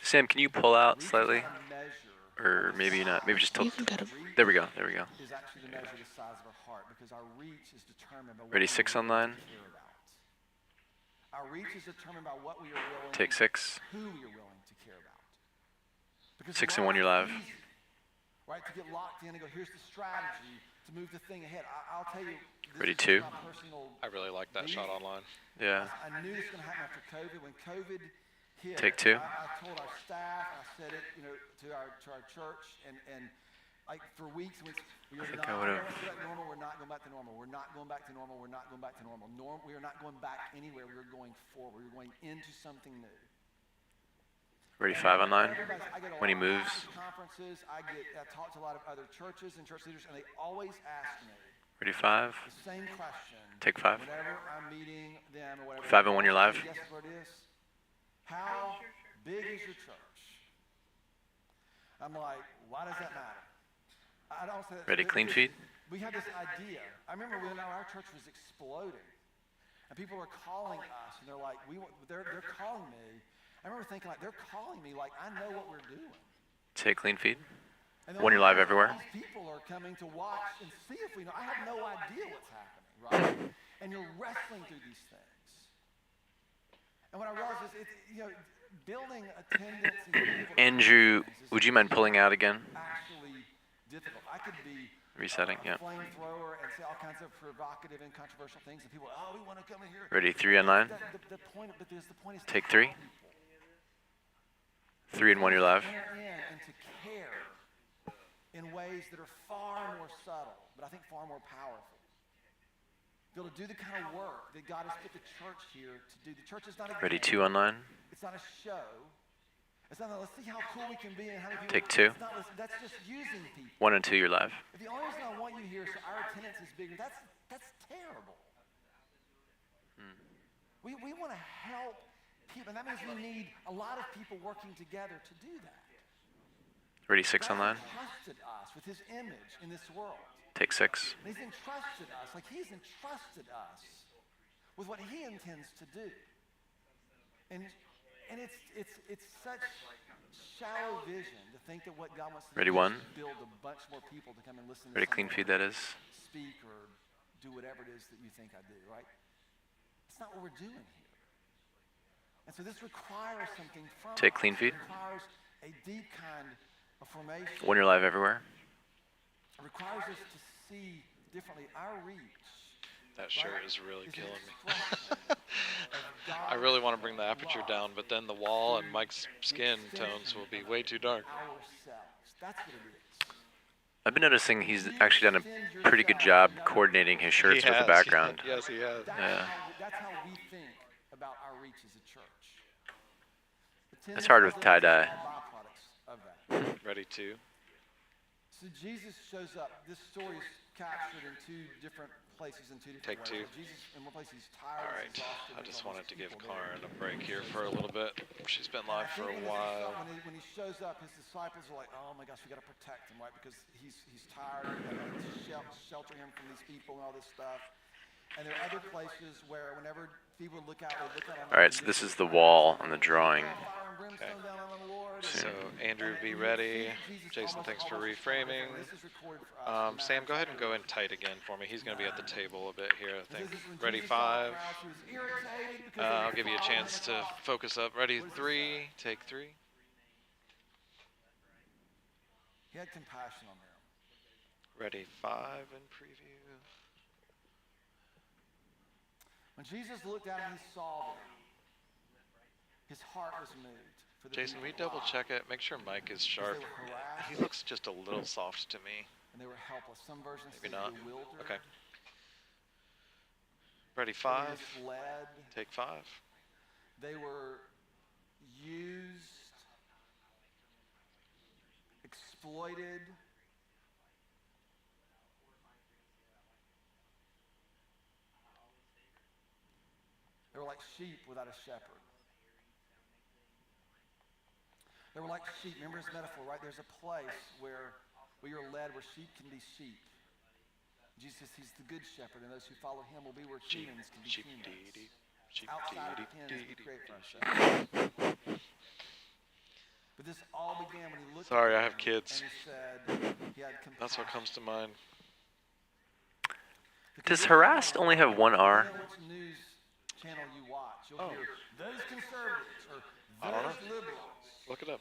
Sam, can you pull out slightly? Or maybe not. Maybe just tilt. You can go to. There we go. There we go. Is actually the measure of the size of our heart, because our reach is determined by what Ready, we 6 are on willing line. to care about. Our reach is determined by what we are willing Take to 6. who we are willing to care about. Because 6 and 1, you're live. easy, right, to get locked in and go, here's the strategy to move the thing ahead. I'll tell you. Ready, is 2. my personal I really like that shot online. Yeah. I knew this was going to happen after COVID. When COVID hit, Take 2. I told our staff, I said it, to our church, and like for weeks, we are think not I going would've- back to normal. We're not going back to normal. We're not going back to normal. We're not going back to normal. We are not going back anywhere. We're going forward. We're going into something new. Ready, 5 on line. I get a When he lot of moves. conferences. I talk to a lot of other churches and church leaders, and they always ask me Ready, 5. the same question. Take 5. Whenever I'm meeting them or whatever. 5 and 1, you're live. Guess what it is? How big is your church? I'm like, why does that matter? I don't say that. Ready, clean feed. We had this idea. I remember when our church was exploding, and people were calling us, and they're like, they're calling me. I remember thinking, like, they're calling me like I know what we're doing. Take clean feed. And When you're live all everywhere. these people are coming to watch and see if we know. I have no idea what's happening, right? And you're wrestling through these things. And what I realized is, building attendance and people Andrew, would you mind pulling out again? actually difficult. I could be Resetting, a yeah. flamethrower and say all kinds of provocative and controversial things, and people, we want to come in here. Ready, 3 on line. The point is to Take help 3. people 3 and 1, you're live. enter in and to care in ways that are far more subtle, but I think far more powerful. Be able to do the kind of work that God has put the church here to do. The church is not a Ready, game. 2 on line. It's not a show. It's not, let's see how cool we can be and how many people. Take 2. It's not, that's just using people. 1 and 2, you're live. If the only reason I want you here is so our attendance is bigger, that's terrible. We want to help people, and that means we need a lot of people working together to do that. Ready, 6 on God line. entrusted us with his image in this world. Take 6. And he's entrusted us, like he's entrusted us with what he intends to do. And it's such shallow vision to think that what God wants to Ready, do 1. is build a bunch more people to come and listen to Ready, clean someone feed, that is. speak or do whatever it is that you think I do, right? It's not what we're doing here. And so this requires something from Take us. clean feed. It requires a deep kind of formation. 1, you're live everywhere. It requires us to see differently. Our reach. That shirt is really is an killing me. expression of I God's really want to bring the aperture love down, but then the wall and through Mike's the skin extension tones will be of way too dark. ourselves. That's what it is. I've been noticing he's actually done a pretty good job coordinating his shirts with the background. Yes, he has. That's how we think about our reach as a church. That's hard with tie-dye. Byproducts of that. Ready, 2. So Jesus shows up. This story is captured in 2 different places in 2 different Take ways. 2. Jesus, in one place, he's tired. All right, I just wanted to give Karen a break here for a little bit. She's been live for a while. When he shows up, his disciples are like, "Oh my gosh, we got to protect him, right? Because he's tired. We got to shelter him from these people and all this stuff." And there are other places where whenever people look out, they look out on. All right, so this is the wall on the drawing. Okay. So Andrew, be ready. Jason, thanks for reframing. Sam, go ahead and go in tight again for me. He's going to be at the table a bit here, I think. Ready, 5. I'll give you a chance to focus up. Ready, 3. Take 3. He had compassion on them. Ready, 5 in preview. When Jesus looked out and he saw them, his heart was moved. For the Jason, we people. double check it. Make sure Mike is sharp. They were harassed. He looks just a little soft to me. And they were helpless. Some versions Maybe say not. bewildered. Okay. Ready, 5. Misled. Take 5. They were used, exploited. They were like sheep without a shepherd. They were like sheep. Remember his metaphor, right? There's a place where you're led where sheep can be sheep. Jesus says he's the good shepherd, and those who follow him will be where humans can be humans. Outside of the pen we create for ourselves. But this all began when he looked Sorry, at I have kids. and he said he had compassion. That's what comes to mind. Does harassed only have one R? Depending on which news channel you watch, you'll hear those conservatives or I don't those know. liberals. Look it up.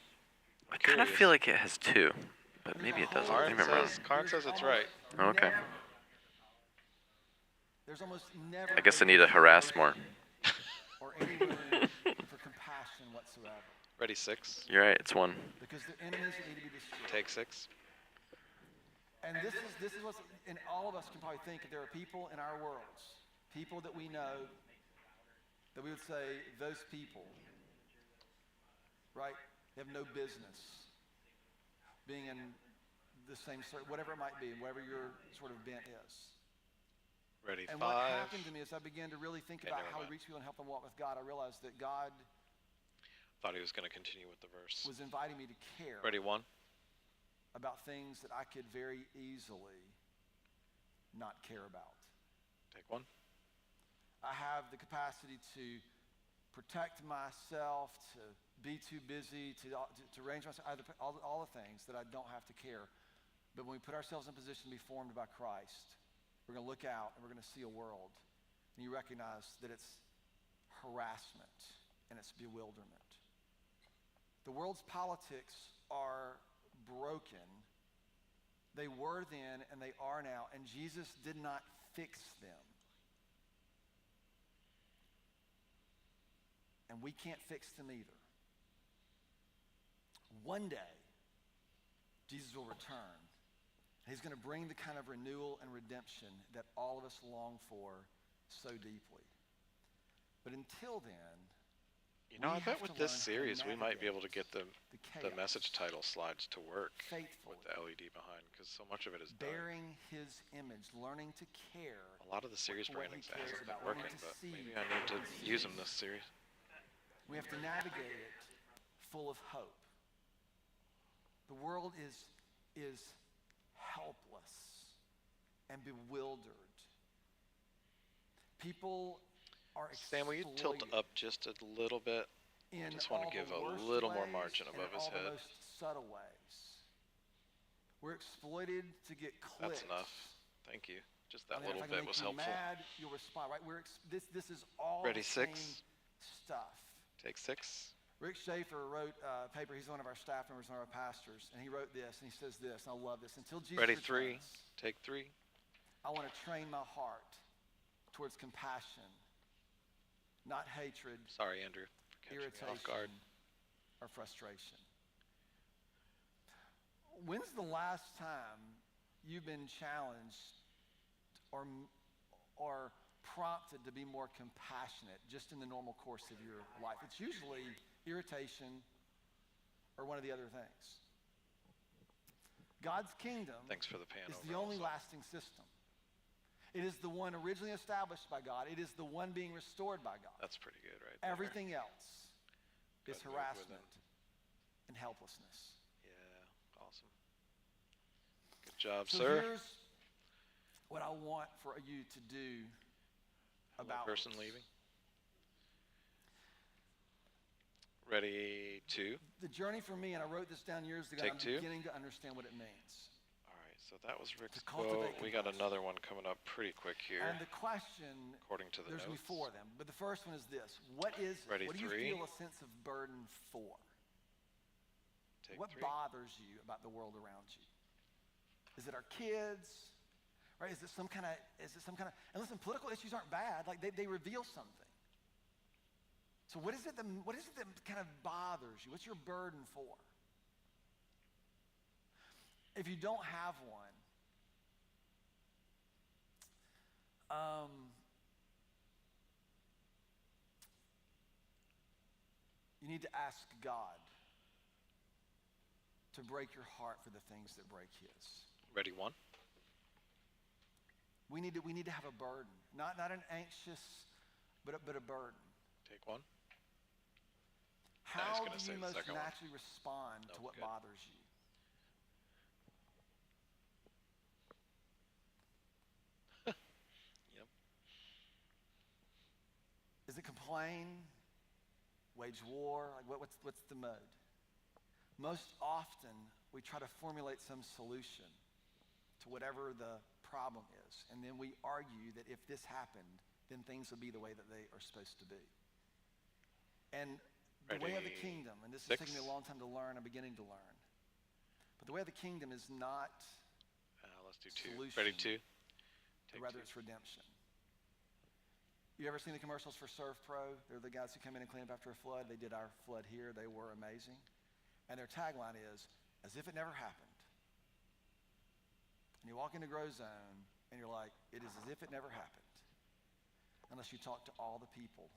I kind of feel like it has two, but maybe it doesn't. Maybe I'm wrong. Karn says it's right. Okay. There's almost never I guess I need to harass more. or any room for compassion whatsoever. Ready 6. You're right, it's one. Because the enemies need to be destroyed. Take 6. And this is what's, and all of us can probably think that there are people in our worlds, people that we know, that we would say, those people, right, they have no business being in the same, whatever it might be, whatever your sort of bent is. Ready 5. And what happened to me is I began to really think about how we reach people and help them walk with God. I realized that God Thought he was going to continue with the verse. was inviting me to care Ready 1. about things that I could very easily not care about. Take 1. I have the capacity to protect myself, to be too busy, to arrange myself, all the things that I don't have to care. But when we put ourselves in a position to be formed by Christ, we're going to look out and we're going to see a world. And you recognize that it's harassment and it's bewilderment. The world's politics are broken. They were then and they are now, and Jesus did not fix them. And we can't fix them either. One day, Jesus will return. He's going to bring the kind of renewal and redemption that all of us long for so deeply. But until then, you know, I bet with this series we might be able to get the message title slides to work with the LED behind, because so much of it is bearing his image, learning to care. A lot of the series brandings hasn't been working, but maybe I need to use them this series. We have to navigate it full of hope. The world is helpless and bewildered. People are Sam, will you tilt up just a little bit? I just want to give a little more margin above his head. The most subtle ways. We're exploited to get clicks. That's enough. Thank you. Just that little bit was helpful. Mad, you'll respond, right? This is all Ready, the 6. same stuff. Take 6. Rick Schaefer wrote a paper. He's one of our staff members, one of our pastors, and he wrote this, and he says this, and I love this. Until Jesus Ready, returns, 3. Take 3. I want to train my heart towards compassion, not hatred, sorry, Andrew, for catching irritation, me off guard, or frustration. When's the last time you've been challenged or prompted to be more compassionate just in the normal course of your life? It's usually irritation or one of the other things. God's kingdom Thanks for the pan is over the only also. lasting system. It is the one originally established by God. It is the one being restored by God. That's pretty good, right there. Everything else is Couldn't live with harassment and helplessness. Yeah, awesome. Good job, So sir. here's what I want for you to do about person this. leaving. Ready, 2. The journey for me, and I wrote this down years ago, Take I'm 2. beginning to understand what it means. All right, so that was Rick's cultivate quote. We got another one coming up pretty quick here. And the question, according to the there's notes. going to be 4 of them, but the first one is this. What do Ready, you 3. feel a sense of burden for? Take What 3. bothers you about the world around you? Is it our kids? Right? Is it some kind of, and listen, political issues aren't bad. Like they reveal something. So what is it that kind of bothers you? What's your burden for? If you don't have one, you need to ask God to break your heart for the things that break his. Ready, 1. We need to have a burden, not an anxious but a burden. Take one. How do you most naturally respond to what bothers you? Yep. Is it complain? Wage war? Like what's the mode? Most often, we try to formulate some solution to whatever the problem is, and then we argue that if this happened, then things would be the way that they are supposed to be. And the way of the kingdom, and this is taking me a long time to learn, I'm beginning to learn, but the way of the kingdom is not let's do two. Solution, Ready, two. But rather it's redemption. You ever seen the commercials for Serve Pro? They're the guys who come in and clean up after a flood. They did our flood here. They were amazing. And their tagline is, as if it never happened. And you walk into Grow Zone, and you're like, it is as if it never happened. Unless you talk to all the people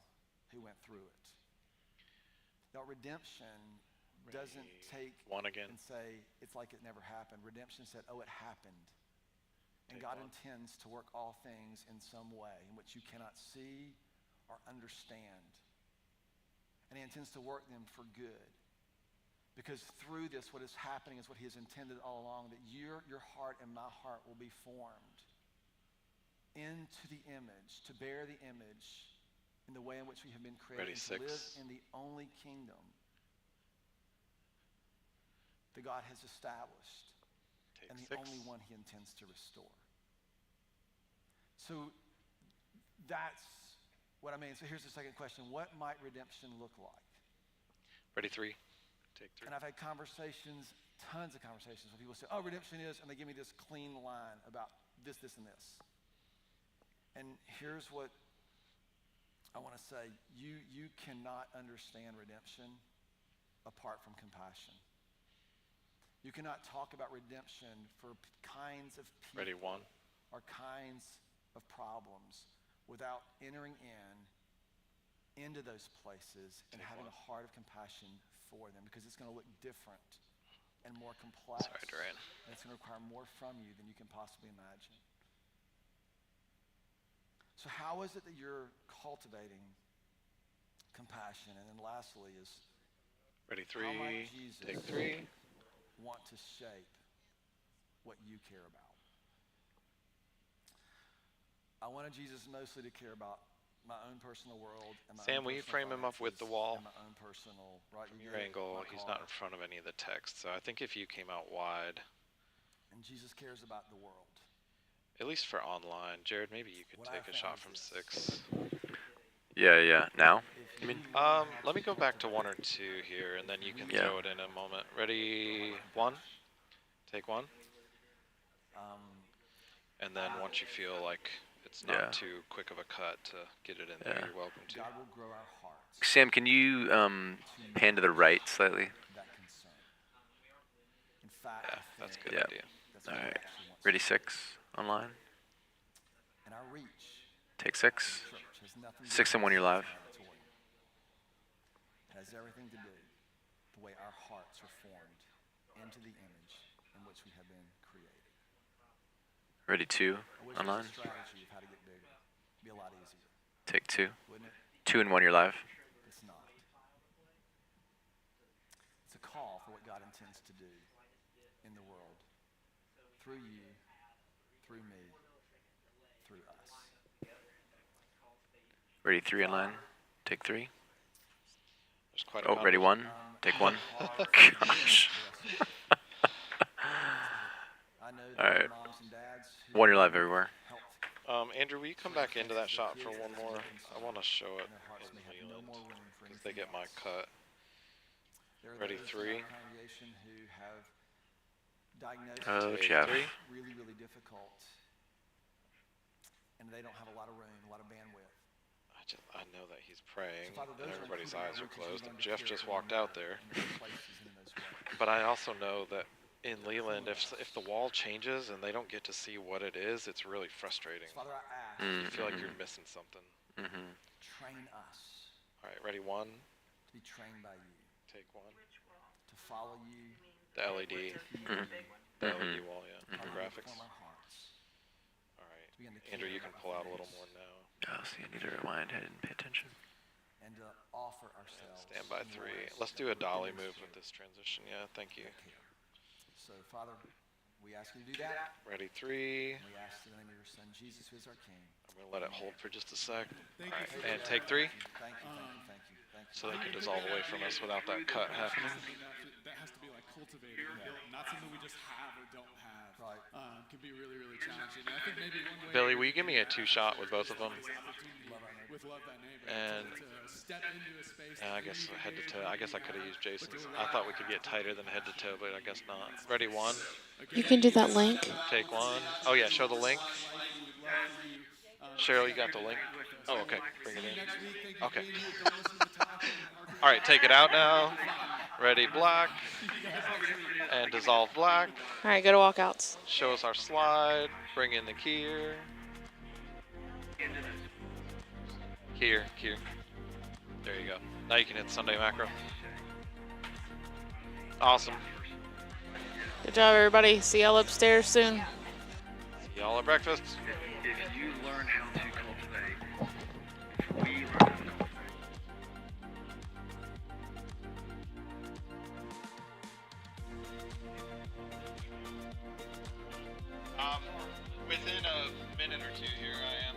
who went through it. Now, redemption doesn't take one again and say, it's like it never happened. Redemption said, oh, it happened. And take God one. intends to work all things in some way in which you cannot see or understand. And he intends to work them for good. Because through this, what is happening is what he has intended all along, that your heart and my heart will be formed into the image, to bear the image in the way in which we have been created, Ready, to live six. in the only kingdom that God has established, Take and the six. only one he intends to restore. So that's what I mean. So here's the second question. What might redemption look like? Ready, three. Take three. And I've had conversations, tons of conversations, where people say, oh, redemption is, and they give me this clean line about this, this, and this. And here's what I want to say. You cannot understand redemption apart from compassion. You cannot talk about redemption for kinds of people Ready, one. or kinds of problems without entering into those places and having a heart of compassion for them, because it's going to look different and more complex. Sorry, Duran. And it's going to require more from you than you can possibly imagine. So how is it that you're cultivating compassion? And then lastly is, Ready, how might three. Jesus Take three. want to shape what you care about? I wanted Jesus mostly to care about my own personal world and my Sam, own will you personal frame him up with the finances wall? and my own personal, right? From You your get it? angle, My he's car. not in front of any of the text, so I think if you came out wide, And Jesus cares about the world. at least for online, Jared, maybe you could What take I a shot found from is 6. Yeah. Now? If You mean? Let me go back to 1 or 2 here, and then you can Yeah. throw it in a moment. Ready, 1. Take 1. And then once you feel like it's not too quick of a cut to get it in there, you're welcome to. God will grow our hearts. Sam, can you pan to the right slightly? That concern. In fact, Yeah, I that's a think good Yeah. idea. that's All what he right. actually wants Ready, to do. 6 online. And our reach Take as 6. a church has nothing to 6 do and 1, with you're live. mandatory. It has everything to do with the way our hearts are formed into the image in which we have been created. Ready, 2 I wish online. there was a strategy of how to get bigger. It'd be a lot easier, Take 2. wouldn't it? 2 and 1, you're live. It's not. It's a call for what God intends to do in the world through you, through me, through us. Ready, 3 online. Take 3. There's quite a Oh, ready, 1. Take 1. Gosh. I know All that right. moms and dads who 1, you're live everywhere. helped Andrew, will you come back into that shot for one more? I want to show it in their hearts in may have no Leland, more room for because they anything get my else. cut. There are Ready, those 3. in our congregation who have diagnosed Oh, Take Jeff. 3. really, really difficult, and they don't have a lot of room, a lot of bandwidth. I know that he's praying, So, Father, and those everybody's included eyes in are our closed, churches, and we Jeff learn to just care walked for out there. in those places and in those ways. But I also know that in Leland, if the wall changes and they don't get to see what it is, it's really frustrating. So, Father, I ask You feel like you're missing something. train us All right, ready, 1. to be trained by you, Take 1. to follow you, The LED. to heed you, The LED wall, yeah. Father, The to graphics. form our hearts, All right. to begin to Andrew, care you can about pull the out a little things. more now. Oh, see, I need to rewind. I didn't pay attention. And to offer ourselves. Stand by in 3. ways Let's that do a will dolly move demonstrate with this transition. Yeah, thank you. that care. So, Father, we ask you to do that. Ready, 3. And we ask in the name of your Son, Jesus, who is our King. I'm going to let it hold for just a sec. Thank All you right, for and that. take 3. Thank you, thank you, thank you, thank you. So they can dissolve away from us without that cut happening. That has to be like cultivated and built, not something we just have or don't have. Right. Can be really, really challenging. And I think maybe one way. Billy, will you give me a 2-shot with both of them? With Love Thy Neighbor. And to step into a space. I guess head to toe. I guess I could have used Jason's. I thought we could get tighter than head to toe, but I guess not. Ready, 1. You can do that link. Take 1. Oh yeah, show the link. Cheryl, you got the link? Oh, okay. Bring it in. Okay. All right, take it out now. Ready, black. And dissolve black. All right, go to walkouts. Show us our slide. Bring in the keyer. Keyer. There you go. Now you can hit Sunday macro. Awesome. Good job, everybody. See y'all upstairs soon. See y'all at breakfast. If you learn how to cultivate, we learn how to cultivate. Within a minute or two here, I am.